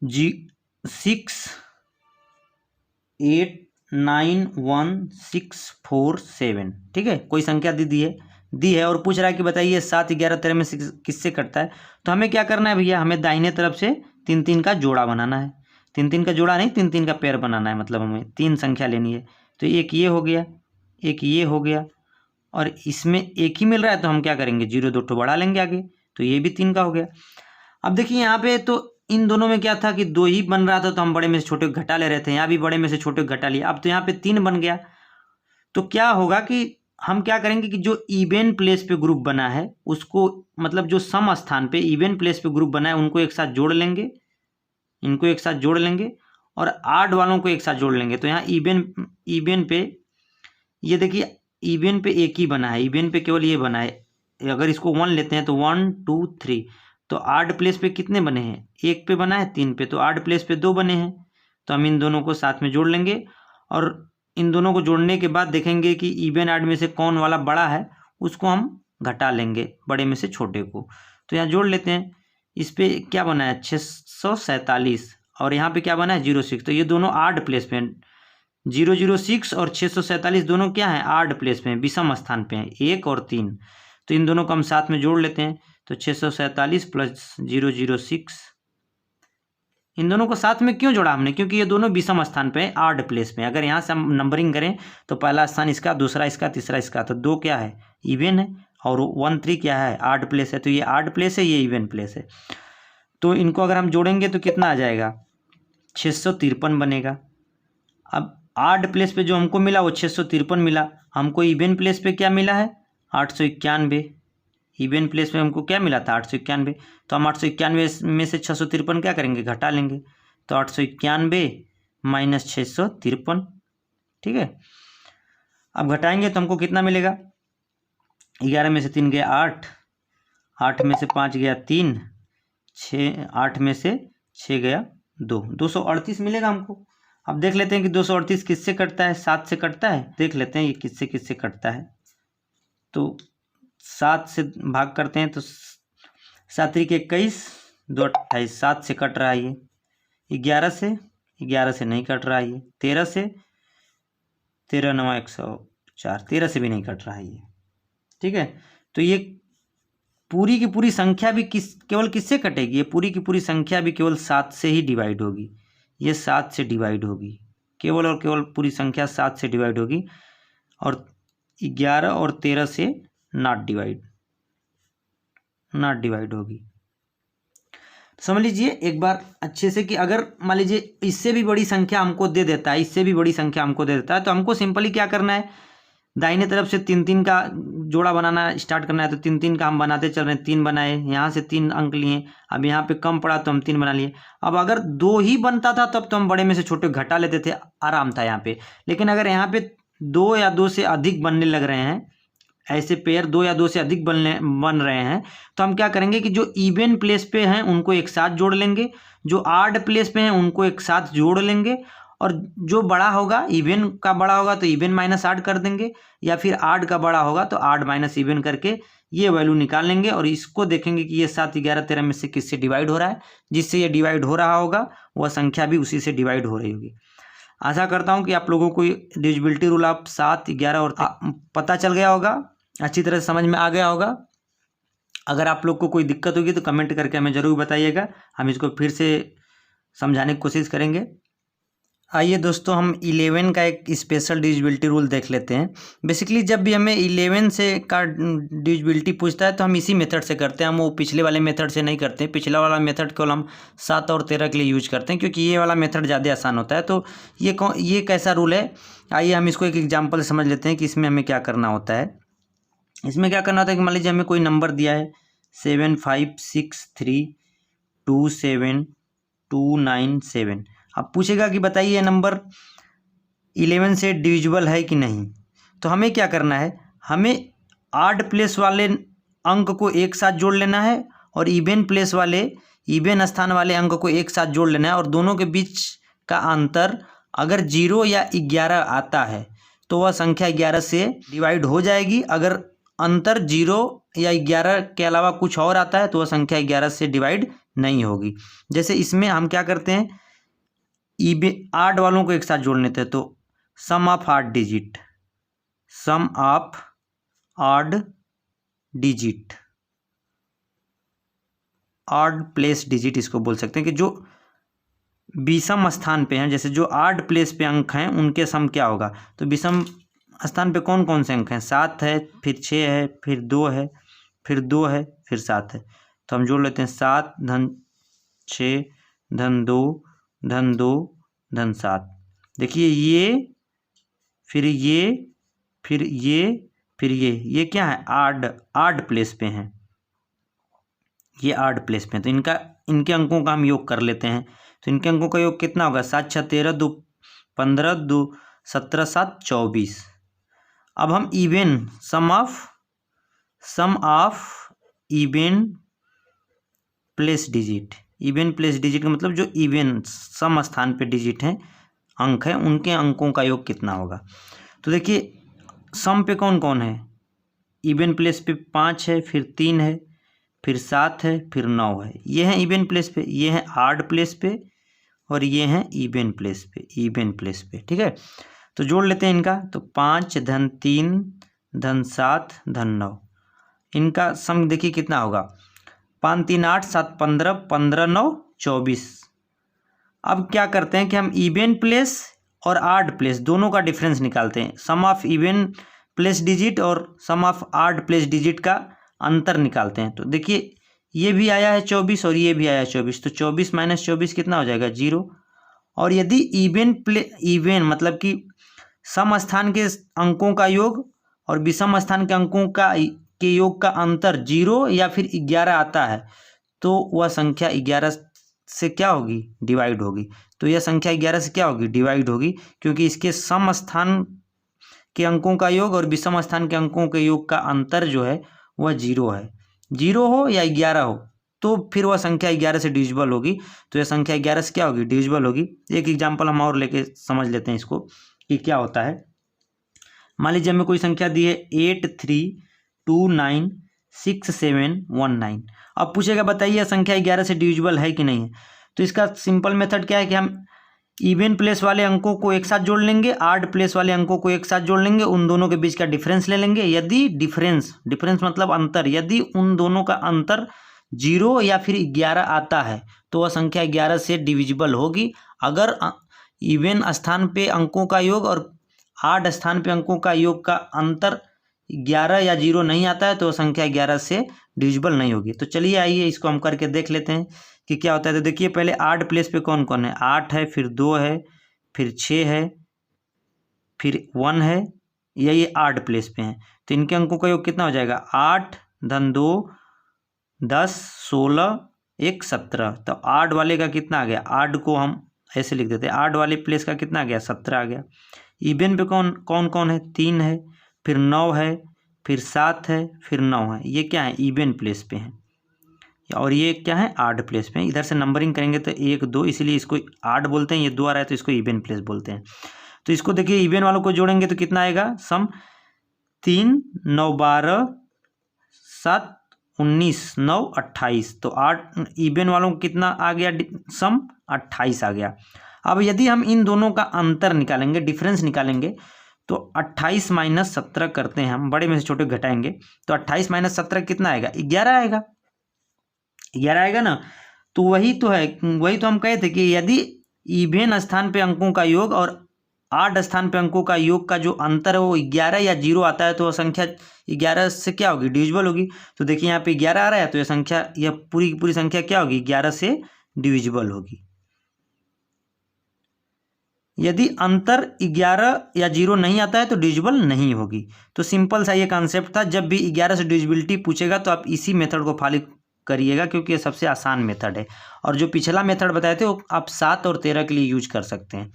A: 6891647, ठीक है, कोई संख्या दी है और पूछ रहा है कि बताइए 7 11 13 में से किससे कटता है। तो हमें क्या करना है भैया, हमें दाहिने तरफ से 3 3 का जोड़ा बनाना है। 3 3 का जोड़ा नहीं, 3 3 का पेयर बनाना है, मतलब हमें 3 संख्या लेनी है। तो एक ये हो गया, एक ये हो गया, और इसमें एक ही मिल रहा है तो हम क्या करेंगे, 0 2 ठो बढ़ा लेंगे आगे। तो ये भी 3 का हो गया। अब देखिए यहाँ पे तो इन दोनों में क्या था कि 2 ही बन रहा था, तो हम बड़े में से छोटे घटा ले रहे थे। यहाँ भी बड़े में से छोटे घटा लिए। अब तो यहाँ पे 3 बन गया। तो क्या होगा कि हम क्या करेंगे कि जो इवन प्लेस पे ग्रुप बना है उसको, मतलब जो सम स्थान पे इवन प्लेस पे ग्रुप बना है उनको एक साथ जोड़ लेंगे, इनको एक साथ जोड़ लेंगे, और 8 वालों को एक साथ जोड़ लेंगे। तो यहाँ इवन पे ये देखिए, इवन पे एक ही बना है, इवन पे केवल ये बना है। अगर इसको 1 लेते हैं तो 1 2 3, तो 8 प्लेस पे कितने बने हैं, 1 पे बना है, 3 पे, तो 8 प्लेस पे 2 बने हैं। तो हम इन दोनों को साथ में जोड़ लेंगे, और इन दोनों को जोड़ने के बाद देखेंगे कि इवन 8 में से कौन वाला बड़ा है उसको हम घटा लेंगे बड़े में से छोटे को। तो यहाँ जोड़ लेते हैं। इस पे क्या बना है 647, और यहाँ पे क्या बना है 06। तो ये दोनों 8 प्लेस पे हैं, 006 और 647 दोनों क्या हैं, 8 प्लेस पे हैं, विषम स्थान पे हैं, 1 और 3। तो इन दोनों को हम साथ में जोड़ लेते हैं। तो 647 प्लस 006 इन दोनों को साथ में क्यों जोड़ा हमने, क्योंकि ये दोनों विषम स्थान पे आड प्लेस पे। अगर यहाँ से हम नंबरिंग करें तो पहला स्थान इसका, दूसरा इसका, तीसरा इसका, तो 2 क्या है इवन है और 1 3 क्या है आड प्लेस है। तो ये आड प्लेस है, ये इवन प्लेस है। तो इनको अगर हम जोड़ेंगे तो कितना आ जाएगा 653 बनेगा। अब आड प्लेस पे जो हमको मिला वो 653 मिला, हमको इवन प्लेस पे क्या मिला है 891। इवन प्लेस पे हमको क्या मिला था 891। तो हम 891 में से 653 क्या करेंगे घटा लेंगे, तो 891 माइनस 653। ठीक है, अब घटाएंगे तो हमको कितना मिलेगा, 11 में से 3 गया 8, 8 में से 5 गया 3, 6, 8 में से 6 गया 2, 238 मिलेगा हमको। अब देख लेते हैं कि 238 किससे कटता है, 7 से कटता है। देख लेते हैं ये किससे किससे कटता है। तो 7 से भाग करते हैं तो 7 3 21, 2 28, 7 से कट रहा है ये। 11 से नहीं कट रहा है ये। 13 से 13 9 104, 13 से भी नहीं कट रहा है ये। ठीक है, तो ये पूरी की पूरी संख्या भी केवल किससे कटेगी, ये पूरी की पूरी संख्या भी केवल 7 से ही डिवाइड होगी। ये 7 से डिवाइड होगी, केवल और केवल पूरी संख्या 7 से डिवाइड होगी, और 11 और 13 से नॉट डिवाइड होगी। समझ लीजिए एक बार अच्छे से कि अगर मान लीजिए इससे भी बड़ी संख्या हमको दे देता है, इससे भी बड़ी संख्या हमको दे देता है, तो हमको सिंपली क्या करना है, दाहिने तरफ से 3 3 का जोड़ा बनाना स्टार्ट करना है। तो 3 3 का हम बनाते चल रहे हैं, 3 बनाए, यहाँ से 3 अंक लिए। अब यहाँ पे कम पड़ा तो हम 3 बना लिए। अब अगर 2 ही बनता था तब तो हम बड़े में से छोटे घटा लेते थे, आराम था यहाँ पे। लेकिन अगर यहाँ पे 2 या 2 से अधिक बनने लग रहे हैं, ऐसे पेयर 2 या 2 से अधिक बन रहे हैं, तो हम क्या करेंगे कि जो इवन प्लेस पे हैं उनको एक साथ जोड़ लेंगे, जो आड प्लेस पे हैं उनको एक साथ जोड़ लेंगे, और जो बड़ा होगा इवन का बड़ा होगा तो इवन माइनस आड कर देंगे, या फिर आड का बड़ा होगा तो आड माइनस इवन करके ये वैल्यू निकाल लेंगे। और इसको देखेंगे कि ये 7 11 13 में से किससे डिवाइड हो रहा है। जिससे ये डिवाइड हो रहा होगा वह संख्या भी उसी से डिवाइड हो रही होगी। आशा करता हूँ कि आप लोगों को डिविजिबिलिटी रूल आप 7 11 और पता चल गया होगा, अच्छी तरह से समझ में आ गया होगा। अगर आप लोग को कोई दिक्कत होगी तो कमेंट करके हमें ज़रूर बताइएगा, हम इसको फिर से समझाने की कोशिश करेंगे। आइए दोस्तों, हम 11 का एक स्पेशल डिविजिबिलिटी रूल देख लेते हैं। बेसिकली जब भी हमें 11 से का डिविजिबिलिटी पूछता है तो हम इसी मेथड से करते हैं, हम वो पिछले वाले मेथड से नहीं करते। पिछला वाला मेथड केवल हम 7 और 13 के लिए यूज करते हैं, क्योंकि ये वाला मेथड ज़्यादा आसान होता है। तो ये कैसा रूल है, आइए हम इसको एक एग्जाम्पल से समझ लेते हैं कि इसमें हमें क्या करना होता है। इसमें क्या करना होता है कि मान लीजिए हमें कोई नंबर दिया है 7563297 अब पूछेगा कि बताइए ये नंबर 11 से डिविजिबल है कि नहीं। तो हमें क्या करना है, हमें आड प्लेस वाले अंक को एक साथ जोड़ लेना है और इवन प्लेस वाले इवन स्थान वाले अंक को एक साथ जोड़ लेना है, और दोनों के बीच का अंतर अगर 0 या 11 आता है तो वह संख्या 11 से डिवाइड हो जाएगी। अगर अंतर 0 या 11 के अलावा कुछ और आता है तो वह संख्या 11 से डिवाइड नहीं होगी। जैसे इसमें हम क्या करते हैं, आड वालों को एक साथ जोड़ लेते हैं, तो sum of odd digit, sum of odd digit, odd place digit इसको बोल सकते हैं, कि जो विषम स्थान पे हैं, जैसे जो आड प्लेस पे अंक हैं उनके सम क्या होगा। तो विषम स्थान पे कौन कौन से अंक हैं, 7 है, फिर 6 है, फिर 2 है, फिर 2 है, फिर 7 है। तो हम जोड़ लेते हैं 7 धन 6 धन 2 धन 2 धन 7। देखिए ये फिर ये फिर ये फिर ये क्या है, आड प्लेस पे हैं, ये आड प्लेस पे हैं। तो इनके अंकों का हम योग कर लेते हैं। तो इनके अंकों का योग कितना होगा, 7 6 13 2 15 2 17 7 24। अब हम even sum of even place digit, even place digit का मतलब जो इवन सम स्थान पे डिजिट हैं, अंक हैं, उनके अंकों का योग कितना होगा। तो देखिए सम पे कौन कौन है, इवन प्लेस पे 5 है, फिर 3 है, फिर 7 है, फिर 9 है। ये हैं इवन प्लेस पे, ये हैं आड प्लेस पे, और ये हैं इवन प्लेस पे। ठीक है, तो जोड़ लेते हैं इनका। तो 5 धन 3 धन 7 धन 9, इनका सम देखिए कितना होगा, 5 3 8 7 15 15 9 24। अब क्या करते हैं कि हम इवन प्लेस और ऑड प्लेस दोनों का डिफरेंस निकालते हैं। सम ऑफ इवन प्लेस डिजिट और सम ऑफ ऑड प्लेस डिजिट का अंतर निकालते हैं। तो देखिए ये भी आया है 24 और ये भी आया है 24, तो 24 माइनस 24 कितना हो जाएगा 0। और यदि इवन मतलब कि सम स्थान के अंकों का योग और विषम स्थान के अंकों के योग का अंतर 0 या फिर 11 आता है तो वह संख्या 11 से क्या होगी, डिवाइड होगी। तो यह संख्या 11 से क्या होगी, डिवाइड होगी, क्योंकि इसके सम स्थान के अंकों का योग और विषम स्थान के अंकों के योग का अंतर जो है वह 0 है। 0 हो या 11 हो तो फिर वह संख्या 11 से डिविजिबल होगी। तो यह संख्या 11 से क्या होगी, डिविजिबल होगी। एक एग्जाम्पल हम और लेके समझ लेते हैं इसको कि क्या होता है। मान लीजिए हमें कोई संख्या दी है 83296719। अब पूछेगा बताइए संख्या 11 से डिविजिबल है कि नहीं है। तो इसका सिंपल मेथड क्या है कि हम इवन प्लेस वाले अंकों को एक साथ जोड़ लेंगे, ऑड प्लेस वाले अंकों को एक साथ जोड़ लेंगे, उन दोनों के बीच का डिफरेंस ले लेंगे। यदि डिफरेंस मतलब अंतर, यदि उन दोनों का अंतर 0 या फिर 11 आता है तो वह संख्या 11 से डिविजिबल होगी। अगर इवन स्थान पे अंकों का योग और ऑड स्थान पे अंकों का योग का अंतर 11 या 0 नहीं आता है तो संख्या 11 से डिविजिबल नहीं होगी। तो चलिए आइए इसको हम करके देख लेते हैं कि क्या होता है। तो देखिए पहले ऑड प्लेस पे कौन कौन है, 8 है, फिर 2 है, फिर 6 है, फिर 1 है, ये ऑड प्लेस पे हैं। तो इनके अंकों का योग कितना हो जाएगा, 8 धन 2 10 16 1 17। तो ऑड वाले का कितना आ गया, ऑड को हम ऐसे लिख देते हैं, ऑड वाले प्लेस का कितना आ गया, 17 आ गया। इवन पे कौन कौन है, 3 है, फिर 9 है, फिर 7 है, फिर 9 है। ये क्या है, इवन प्लेस पे हैं। और ये क्या है, ऑड प्लेस पे। इधर से नंबरिंग करेंगे तो 1 2, इसीलिए इसको ऑड बोलते हैं। ये 2 आ रहा है तो इसको इवन प्लेस बोलते हैं। तो इसको देखिए इवन वालों को जोड़ेंगे तो कितना आएगा, सम 3 9 12 7 19 9 28। तो 8 इवन वालों को कितना आ गया, सम 28 आ गया। अब यदि हम इन दोनों का अंतर निकालेंगे, डिफरेंस निकालेंगे, तो 28 माइनस 17 करते हैं हम, बड़े में से छोटे घटाएंगे तो 28 माइनस 17 कितना आएगा, 11 आएगा। 11 आएगा ना। तो वही तो है, वही तो हम कहे थे कि यदि इवन स्थान पे अंकों का योग और ऑड स्थान पे अंकों का योग का जो अंतर है वो 11 या 0 आता है तो संख्या 11 से क्या होगी, डिविजिबल होगी। तो देखिए यहाँ पे 11 आ रहा है तो यह संख्या, यह पूरी की पूरी संख्या क्या होगी, 11 से डिविजिबल होगी। यदि अंतर 11 या 0 नहीं आता है तो डिविजिबल नहीं होगी। तो सिंपल सा ये कॉन्सेप्ट था। जब भी 11 से डिविजिबिलिटी पूछेगा तो आप इसी मेथड को फॉलो करिएगा क्योंकि ये सबसे आसान मेथड है। और जो पिछला मेथड बताए थे वो आप 7 और 13 के लिए यूज कर सकते हैं।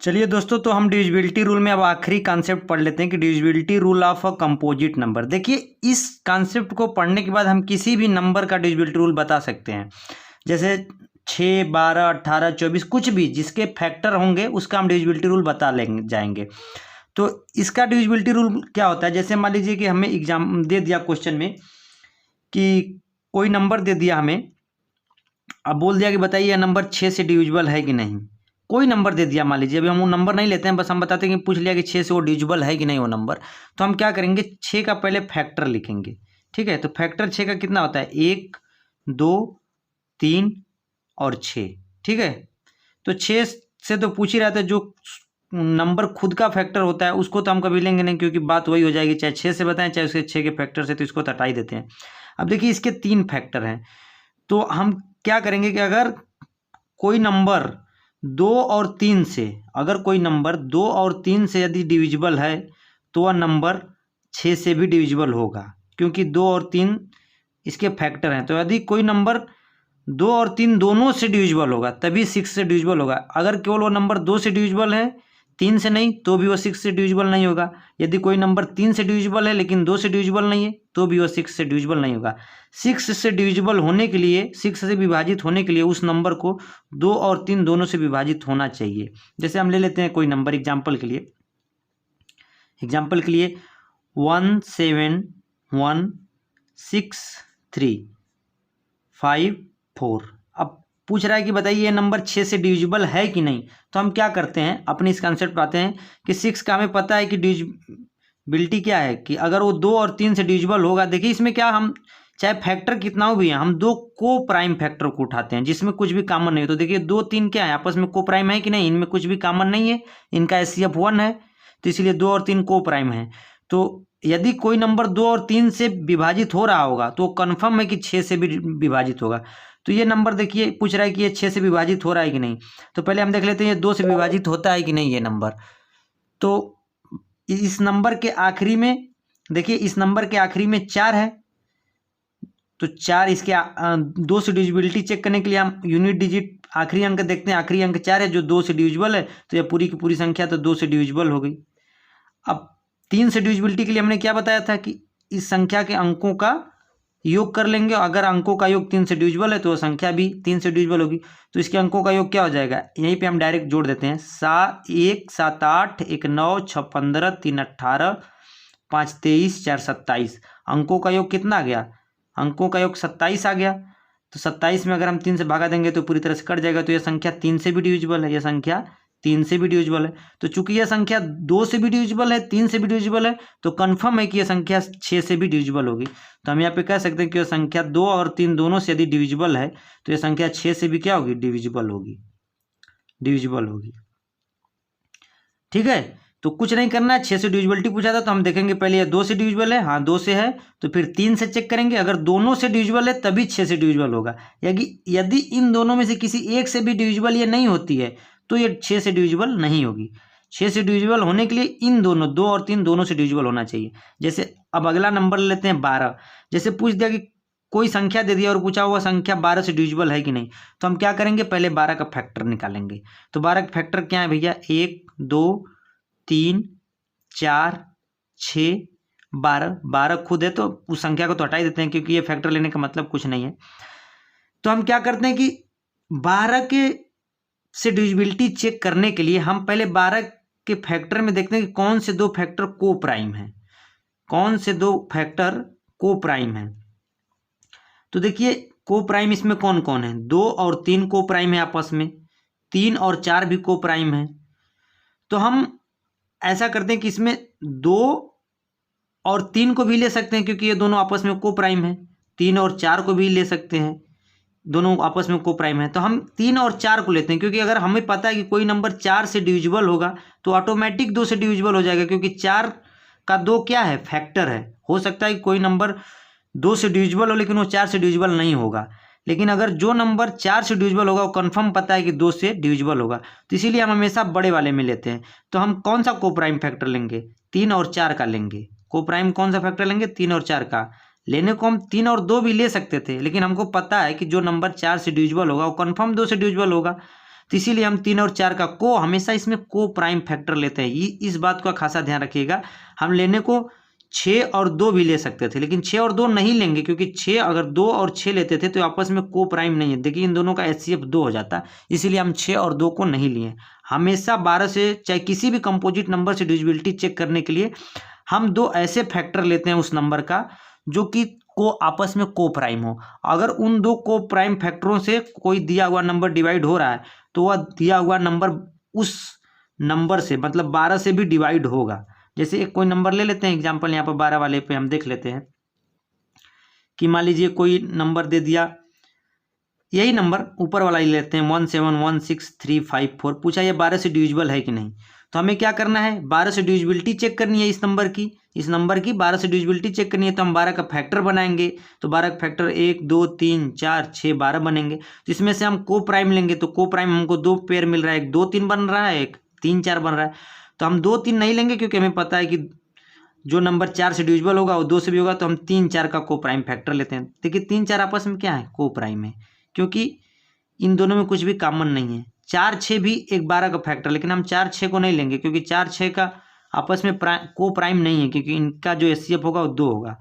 A: चलिए दोस्तों, तो हम डिविजिबिलिटी रूल में अब आखिरी कॉन्सेप्ट पढ़ लेते हैं कि divisibility rule of a composite number. देखिए इस कॉन्सेप्ट को पढ़ने के बाद हम किसी भी नंबर का डिविजिबिलिटी रूल बता सकते हैं। जैसे 6 12 18 24 कुछ भी जिसके फैक्टर होंगे उसका हम डिविजिबिलिटी रूल बता लेंगे जाएंगे। तो इसका डिविजिबिलिटी रूल क्या होता है, जैसे मान लीजिए कि हमें एग्जाम दे दिया क्वेश्चन में कि कोई नंबर दे दिया हमें, अब बोल दिया कि बताइए यह नंबर 6 से डिविजिबल है कि नहीं। कोई नंबर दे दिया मान लीजिए, अभी हम वो नंबर नहीं लेते हैं, बस हम बताते हैं कि पूछ लिया कि 6 से वो डिविजिबल है कि नहीं वो नंबर। तो हम क्या करेंगे, 6 का पहले फैक्टर लिखेंगे। ठीक है, तो फैक्टर 6 का कितना होता है, 1 2 3 और 6। ठीक है, तो 6 से तो पूछ ही रहा था, जो नंबर खुद का फैक्टर होता है उसको तो हम कभी लेंगे नहीं क्योंकि बात वही हो जाएगी, चाहे 6 से बताएं चाहे उसके 6 के फैक्टर से, तो इसको तो हटा ही देते हैं। अब देखिए इसके 3 फैक्टर हैं, तो हम क्या करेंगे कि अगर कोई नंबर 2 और 3 से, अगर कोई नंबर 2 और 3 से यदि डिविजिबल है तो वह नंबर 6 से भी डिविजिबल होगा क्योंकि 2 और 3 इसके फैक्टर हैं। तो यदि कोई नंबर 2 और 3 दोनों से डिविजिबल होगा तभी 6 से डिविजिबल होगा। अगर केवल वो नंबर 2 से डिविजिबल है 3 से नहीं तो भी वो 6 से डिविजिबल नहीं होगा। यदि कोई नंबर 3 से डिविजिबल है लेकिन 2 से डिविजिबल नहीं है तो भी वो 6 से डिविजिबल नहीं होगा। 6 से डिविजिबल होने के लिए, 6 से विभाजित होने के लिए उस नंबर को 2 और 3 दोनों से विभाजित होना चाहिए। जैसे हम ले लेते हैं कोई नंबर एग्जाम्पल के लिए 1716354। अब पूछ रहा है कि बताइए ये नंबर 6 से डिविजिबल है कि नहीं। तो हम क्या करते हैं, अपने इस कॉन्सेप्ट पे आते हैं कि 6 का हमें पता है कि डिविजिबिलिटी क्या है, कि अगर वो 2 और 3 से डिविजिबल होगा। देखिए इसमें क्या हम चाहे फैक्टर कितना हो भी है, हम दो को प्राइम फैक्टर को उठाते हैं जिसमें कुछ भी कॉमन नहीं हो। तो देखिए 2 3 क्या है, आपस में को प्राइम है कि नहीं, इनमें कुछ भी कॉमन नहीं है, इनका HCF 1 है, तो इसलिए 2 और 3 को प्राइम है। तो यदि कोई नंबर 2 और 3 से विभाजित हो रहा होगा तो कन्फर्म है कि 6 से भी विभाजित होगा। तो ये नंबर देखिए पूछ रहा है कि ये 6 से विभाजित हो रहा है कि नहीं, तो पहले हम देख लेते हैं ये 2 से विभाजित होता है कि नहीं ये नंबर। तो इस नंबर के आखिरी में देखिए, इस नंबर के आखिरी में 4 है, तो 4 इसके 2 से डिविजिबिलिटी चेक करने के लिए हम यूनिट डिजिट आखिरी अंक देखते हैं। आखिरी अंक 4 है जो 2 से डिविजिबल है, तो यह पूरी की पूरी संख्या तो 2 से डिविजिबल हो गई। अब 3 से डिविजिबिलिटी के लिए हमने क्या बताया था कि इस संख्या के अंकों का योग कर लेंगे, अगर अंकों का योग 3 से डिविजिबल है तो वह संख्या भी 3 से डिविजिबल होगी। तो इसके अंकों का योग क्या हो जाएगा, यहीं पे हम डायरेक्ट जोड़ देते हैं। 1 7 8 1 9 6 15 3 18 5 23 4 27, अंकों का योग कितना आ गया, अंकों का योग 27 आ गया। तो 27 में अगर हम 3 से भागा देंगे तो पूरी तरह से कट जाएगा, तो यह संख्या 3 से भी डिविजिबल है, यह संख्या 3 से भी डिविजिबल है। तो चूंकि यह संख्या 2 से भी डिविजिबल है, 3 से भी डिविजिबल है, तो कंफर्म है कि यह संख्या 6 से भी डिविजिबल होगी। तो हम यहाँ पे कह सकते हैं कि यह संख्या 2 और 3 दोनों से यदि डिविजिबल है तो यह संख्या 6 से भी क्या होगी, डिविजिबल होगी, डिविजिबल होगी। ठीक है, तो कुछ नहीं करना है। 6 से डिविजिबिलिटी पूछा था तो हम देखेंगे पहले ये 2 से डिविजिबल है, हाँ 2 से है, तो फिर 3 से चेक करेंगे, अगर दोनों से डिविजिबल है तभी 6 से डिविजिबल होगा। यदि इन दोनों में से किसी एक से भी डिविजिबल ये नहीं होती है तो ये 6 से डिविजिबल नहीं होगी। 6 से डिविजिबल होने के लिए इन दोनों 2 और 3 दोनों से डिविजिबल होना चाहिए। जैसे अब अगला नंबर लेते हैं 12, जैसे पूछ दिया कि कोई संख्या दे दिया और पूछा हुआ संख्या 12 से डिविजिबल है कि नहीं, तो हम क्या करेंगे, पहले 12 का फैक्टर निकालेंगे। तो 12 का फैक्टर क्या है भैया, 1 2 3 4 6 12, 12 खुद है तो उस संख्या को तो हटा ही देते हैं क्योंकि ये फैक्टर लेने का मतलब कुछ नहीं है। तो हम क्या करते हैं कि 12 के से डिविजिबिलिटी चेक करने के लिए हम पहले 12 के फैक्टर में देखते हैं कि कौन से दो फैक्टर को प्राइम है, कौन से दो फैक्टर को प्राइम है। तो देखिए को प्राइम इसमें कौन कौन है, 2 और 3 को प्राइम है आपस में, 3 और 4 भी को प्राइम है। तो हम ऐसा करते हैं कि इसमें 2 और 3 को भी ले सकते हैं क्योंकि ये दोनों आपस में को प्राइम है, 3 और 4 को भी ले सकते हैं, दोनों आपस में को प्राइम है। तो हम 3 और 4 को लेते हैं क्योंकि अगर हमें पता है कि कोई नंबर 4 से डिविजिबल होगा तो ऑटोमेटिक 2 से डिविजिबल हो जाएगा, क्योंकि 4 का 2 क्या है, फैक्टर है। हो सकता है कि कोई नंबर 2 से डिविजिबल हो लेकिन वो 4 से डिविजिबल नहीं होगा, लेकिन अगर जो नंबर 4 से डिविजिबल होगा वो कंफर्म पता है कि 2 से डिविजिबल होगा, तो इसीलिए हम हमेशा बड़े वाले में लेते हैं। तो हम कौन सा को प्राइम फैक्टर लेंगे, 3 और 4 का लेंगे। को प्राइम कौन सा फैक्टर लेंगे, 3 और 4 का। लेने को हम 3 और 2 भी ले सकते थे, लेकिन हमको पता है कि जो नंबर 4 से डिविजिबल होगा वो कंफर्म 2 से डिविजिबल होगा, तो इसीलिए हम 3 और 4 का को हमेशा इसमें को प्राइम फैक्टर लेते हैं। इस बात का खासा ध्यान रखिएगा। हम लेने को 6 और 2 भी ले सकते थे, लेकिन 6 और 2 नहीं लेंगे क्योंकि 6 अगर 2 और 6 लेते थे तो आपस में को प्राइम नहीं है। देखिए इन दोनों का HCF 2 हो जाता, इसीलिए हम 6 और 2 को नहीं लिए। हमेशा 12 से चाहे किसी भी कंपोजिट नंबर से डिविजिबिलिटी चेक करने के लिए हम 2 ऐसे फैक्टर लेते हैं उस नंबर का जो कि को आपस में को प्राइम हो। अगर उन 2 को प्राइम फैक्टरों से कोई दिया हुआ नंबर डिवाइड हो रहा है तो वह दिया हुआ नंबर उस नंबर से मतलब 12 से भी डिवाइड होगा। जैसे एक कोई नंबर ले लेते हैं एग्जाम्पल, यहाँ पर 12 वाले पे हम देख लेते हैं कि मान लीजिए कोई नंबर दे दिया, यही नंबर ऊपर वाला ही लेते हैं 1716354, पूछा ये 12 से डिविजिबल है कि नहीं। तो हमें क्या करना है, 12 से डिविजिबिलिटी चेक करनी है इस नंबर की, 12 से डिविजिबिलिटी चेक करनी है। तो हम 12 का फैक्टर बनाएंगे, तो 12 का फैक्टर 1 2 3 4 6 12 बनेंगे। तो इसमें से हम को प्राइम लेंगे, तो को प्राइम हमको 2 पेयर मिल रहा है, एक 2 3 बन रहा है, एक 3 4 बन रहा है। तो हम 2 3 नहीं लेंगे क्योंकि हमें पता है कि जो नंबर 4 से डिविजिबल होगा वो 2 से भी होगा, तो हम 3 4 का को प्राइम फैक्टर लेते हैं। देखिए 3 4 आपस में क्या है, को प्राइम है, क्योंकि इन दोनों में कुछ भी कॉमन नहीं है। 4 6 भी एक 12 का फैक्टर, लेकिन हम 4 6 को नहीं लेंगे क्योंकि 4 6 का आपस में को प्राइम नहीं है, क्योंकि इनका जो HCF होगा वो 2 होगा।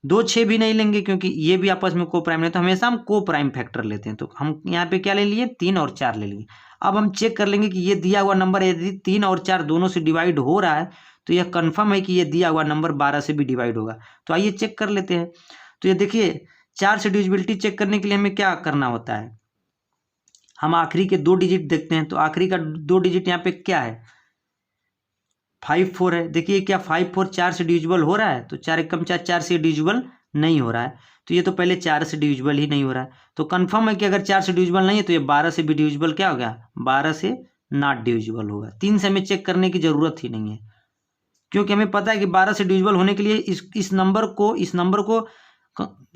A: 2 6 भी नहीं लेंगे क्योंकि ये भी आपस में को प्राइम नहीं, तो हमेशा हम को प्राइम फैक्टर लेते हैं। तो हम यहाँ पे क्या ले लिए, 3 और 4 ले लिए। अब हम चेक कर लेंगे कि ये दिया हुआ नंबर यदि 3 और 4 दोनों से डिवाइड हो रहा है तो यह कन्फर्म है कि ये दिया हुआ नंबर 12 से भी डिवाइड होगा। तो आइए चेक कर लेते हैं। तो ये देखिए 4 से डिविजिबिलिटी चेक करने के लिए हमें क्या करना होता है, हम आखिरी के 2 डिजिट देखते हैं। तो आखिरी का 2 डिजिट यहाँ पे क्या है, 5 4 है। देखिए क्या 5 4 4 से डिविजिबल हो रहा है, तो 4 एकम 4 4 से डिविजिबल नहीं हो रहा है। तो ये तो पहले 4 से डिविजिबल ही नहीं हो रहा है। तो कन्फर्म है कि अगर 4 से डिविजिबल नहीं है तो ये 12 से भी डिविजिबल क्या हो गया, 12 से नॉट डिविजिबल होगा। 3 से हमें चेक करने की ज़रूरत ही नहीं है, क्योंकि हमें पता है कि 12 से डिविजिबल होने के लिए इस नंबर को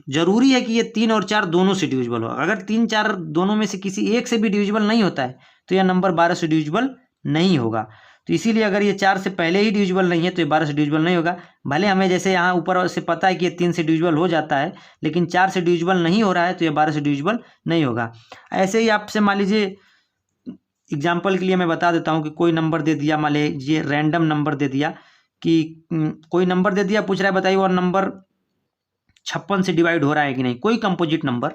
A: जरूरी है कि ये 3 और 4 दोनों से डिविजिबल हो। अगर 3 4 दोनों में से किसी एक से भी डिविजिबल नहीं होता है तो यह नंबर 12 से डिविजिबल नहीं होगा। तो इसीलिए अगर ये 4 से पहले ही डिविजिबल नहीं है तो ये 12 से डिविजिबल नहीं होगा। भले हमें जैसे यहाँ ऊपर से पता है कि ये 3 से डिविजिबल हो जाता है, लेकिन 4 से डिविजिबल नहीं हो रहा है तो ये 12 से डिविजिबल नहीं होगा। ऐसे ही आपसे मान लीजिए एग्जाम्पल के लिए मैं बता देता हूँ कि कोई नंबर दे दिया, मान लीजिए रैंडम नंबर दे दिया कि कोई नंबर दे दिया, पूछ रहा है बताइए वो नंबर 56 से डिवाइड हो रहा है कि नहीं, कोई कंपोजिट नंबर।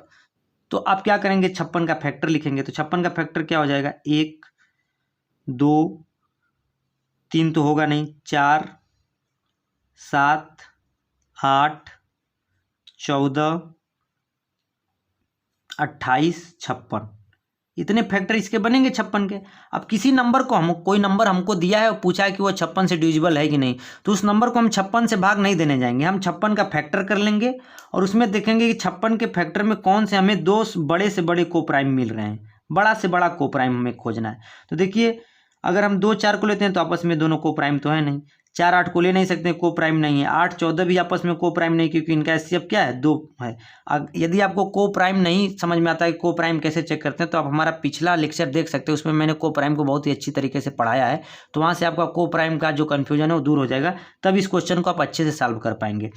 A: तो आप क्या करेंगे, 56 का फैक्टर लिखेंगे। तो 56 का फैक्टर क्या हो जाएगा, 1 2 3 तो होगा नहीं, 4 7 8 14 28 56, इतने फैक्टर इसके बनेंगे 56 के। अब किसी नंबर को कोई नंबर हमको दिया है और पूछा है कि वो 56 से डिविजिबल है कि नहीं, तो उस नंबर को हम 56 से भाग नहीं देने जाएंगे, हम 56 का फैक्टर कर लेंगे और उसमें देखेंगे कि 56 के फैक्टर में कौन से हमें 2 बड़े से बड़े को प्राइम मिल रहे हैं, बड़ा से बड़ा को प्राइम हमें खोजना है। तो देखिए अगर हम 2 4 को लेते हैं तो आपस में दोनों को प्राइम तो है नहीं, 4 8 को ले नहीं सकते, को प्राइम नहीं है, 8 14 भी आपस में को प्राइम नहीं, क्योंकि इनका एचसीएफ क्या है 2 है। यदि आपको को प्राइम नहीं समझ में आता है को प्राइम कैसे चेक करते हैं तो आप हमारा पिछला लेक्चर देख सकते हैं, उसमें मैंने को प्राइम को बहुत ही अच्छी तरीके से पढ़ाया है। तो वहाँ से आपका को प्राइम का जो कन्फ्यूजन है वो दूर हो जाएगा, तब इस क्वेश्चन को आप अच्छे से सॉल्व कर पाएंगे।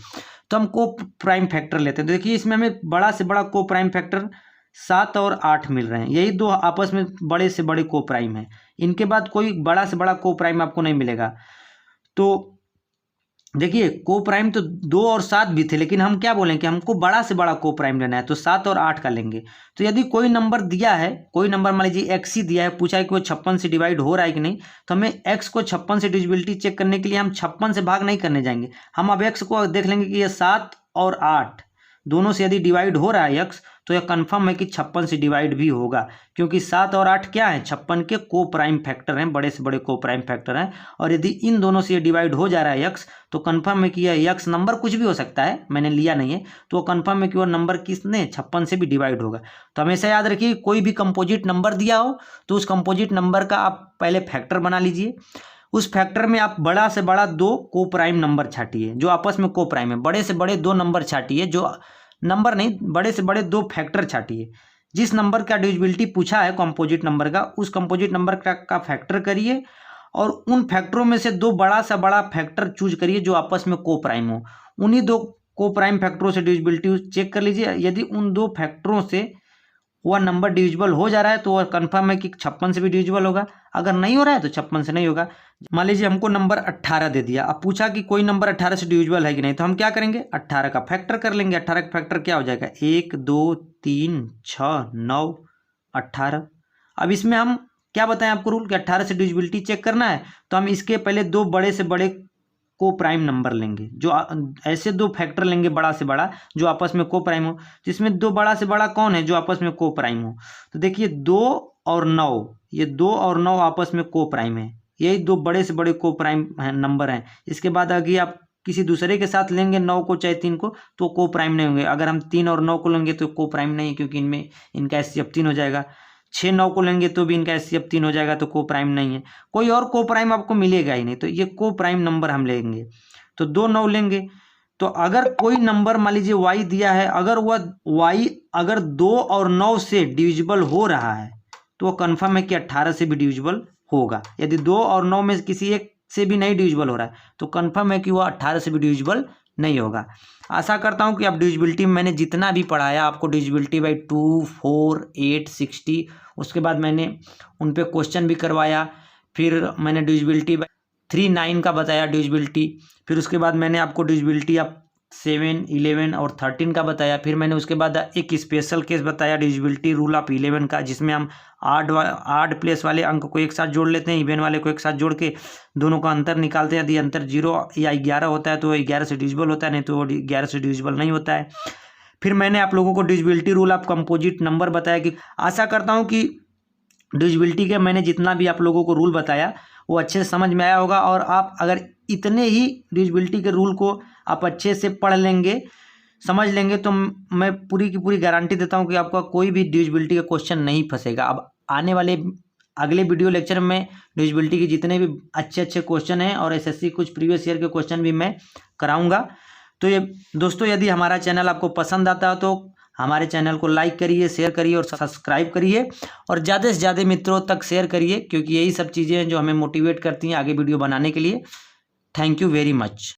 A: तो हम को प्राइम फैक्टर लेते हैं, तो देखिए इसमें हमें बड़ा से बड़ा को प्राइम फैक्टर 7 और 8 मिल रहे हैं, यही 2 आपस में बड़े से बड़े को प्राइम है। इनके बाद कोई बड़ा से बड़ा को प्राइम आपको नहीं मिलेगा। तो देखिए को प्राइम तो 2 और 7 भी थे, लेकिन हम क्या बोलें कि हमको बड़ा से बड़ा को प्राइम लेना है, तो 7 और 8 का लेंगे। तो यदि कोई नंबर दिया है, कोई नंबर मान लीजिए x ही दिया है, पूछा है कि वो 56 से डिवाइड हो रहा है कि नहीं, तो हमें x को 56 से डिविजिबिलिटी चेक करने के लिए हम 56 से भाग नहीं करने जाएंगे, हम अब x को देख लेंगे कि ये 7 और 8 दोनों से यदि डिवाइड हो रहा है x, तो यह कंफर्म है कि 56 से डिवाइड भी होगा, क्योंकि 7 और 8 क्या है 56 के को प्राइम फैक्टर हैं, बड़े से बड़े को प्राइम फैक्टर हैं। और यदि इन दोनों से ये डिवाइड हो जा रहा है x, तो कंफर्म है कि यह x नंबर कुछ भी हो सकता है, मैंने लिया नहीं है, तो कंफर्म है कि वो नंबर किसने 56 से भी डिवाइड होगा। तो हमेशा याद रखिए कोई भी कंपोजिट नंबर दिया हो तो उस कंपोजिट नंबर का आप पहले फैक्टर बना लीजिए, उस फैक्टर में आप बड़ा से बड़ा 2 को प्राइम नंबर छाटिए जो आपस में को प्राइम है, बड़े से बड़े 2 नंबर छाटिए, जो नंबर नहीं बड़े से बड़े 2 फैक्टर छाटिए। जिस नंबर का डिविजिबिलिटी पूछा है कंपोजिट नंबर का, उस कंपोजिट नंबर का फैक्टर करिए और उन फैक्टरों में से 2 बड़ा सा बड़ा फैक्टर चूज करिए जो आपस में को प्राइम हो। उन्हीं 2 को प्राइम फैक्टरों से डिविजिबिलिटी चेक कर लीजिए, यदि उन 2 फैक्टरों से वह नंबर डिविजिबल हो जा रहा है तो वह कंफर्म है कि 56 से भी डिविजिबल होगा, अगर नहीं हो रहा है तो 56 से नहीं होगा। मान लीजिए हमको नंबर 18 दे दिया, अब पूछा कि कोई नंबर 18 से डिविजिबल है कि नहीं, तो हम क्या करेंगे 18 का फैक्टर कर लेंगे। 18 का फैक्टर क्या हो जाएगा 1 2 3 6 9 18। अब इसमें हम क्या बताएं आपको रूल कि 18 से डिविजिबिलिटी चेक करना है, तो हम इसके पहले 2 बड़े से बड़े को प्राइम नंबर लेंगे, जो ऐसे 2 फैक्टर लेंगे बड़ा से बड़ा जो आपस में को प्राइम हो, जिसमें 2 बड़ा से बड़ा कौन है जो आपस में को प्राइम हो। तो देखिए 2 और 9, ये 2 और 9 आपस में को प्राइम है, यही 2 बड़े से बड़े को प्राइम नंबर हैं। इसके बाद अगर आप किसी दूसरे के साथ लेंगे 9 को चाहे 3 को तो को प्राइम नहीं होंगे। अगर हम 3 और 9 को लेंगे तो को प्राइम नहीं है, क्योंकि इनमें इनका एचसीएफ 3 हो जाएगा। 6 9 को लेंगे तो भी इनका एचसीएफ 3 हो जाएगा, तो को प्राइम नहीं है, कोई और को प्राइम आपको मिलेगा ही नहीं। तो ये को प्राइम नंबर हम लेंगे, तो 2 9 लेंगे। तो अगर कोई नंबर मान लीजिए y दिया है, अगर वह y अगर 2 और 9 से डिविजिबल हो रहा है तो वो कन्फर्म है कि 18 से भी डिविजिबल होगा। यदि 2 और 9 में किसी एक से भी नहीं डिविजिबल हो रहा है तो कन्फर्म है कि वह 18 से भी डिविजिबल नहीं होगा। आशा करता हूं कि आप डिविजिबिलिटी में मैंने जितना भी पढ़ाया आपको डिविजिबिलिटी बाई 2 4 8 60, उसके बाद मैंने उन पे क्वेश्चन भी करवाया, फिर मैंने डिविजिबिलिटी बाई 3 9 का बताया डिविजिबिलिटी, फिर उसके बाद मैंने आपको डिविजिबिलिटी आप 7 11 और 13 का बताया, फिर मैंने उसके बाद एक स्पेशल केस बताया डिविजिबिलिटी रूल ऑफ 11 का, जिसमें हम आड प्लेस वाले अंक को एक साथ जोड़ लेते हैं, इवन वाले को एक साथ जोड़ के दोनों का अंतर निकालते हैं। यदि अंतर 0 या 11 होता है तो वो 11 से डिविजिबल होता है, नहीं तो वो 11 से डिविजिबल नहीं होता है। फिर मैंने आप लोगों को divisibility rule of composite number बताया। कि आशा करता हूँ कि डिविजिबिलिटी के मैंने जितना भी आप लोगों को रूल बताया वो अच्छे से समझ में आया होगा, और आप अगर इतने ही डिविजिबिलिटी के रूल को आप अच्छे से पढ़ लेंगे समझ लेंगे तो मैं पूरी की पूरी गारंटी देता हूँ कि आपका कोई भी डिविजिबिलिटी का क्वेश्चन नहीं फंसेगा। अब आने वाले अगले वीडियो लेक्चर में डिविजिबिलिटी के जितने भी अच्छे अच्छे क्वेश्चन हैं और एसएससी कुछ प्रीवियस ईयर के क्वेश्चन भी मैं कराऊंगा। तो ये दोस्तों, यदि हमारा चैनल आपको पसंद आता है तो हमारे चैनल को लाइक करिए, शेयर करिए और सब्सक्राइब करिए और ज़्यादा से ज़्यादा मित्रों तक शेयर करिए, क्योंकि यही सब चीज़ें हैं जो हमें मोटिवेट करती हैं आगे वीडियो बनाने के लिए। Thank you very much.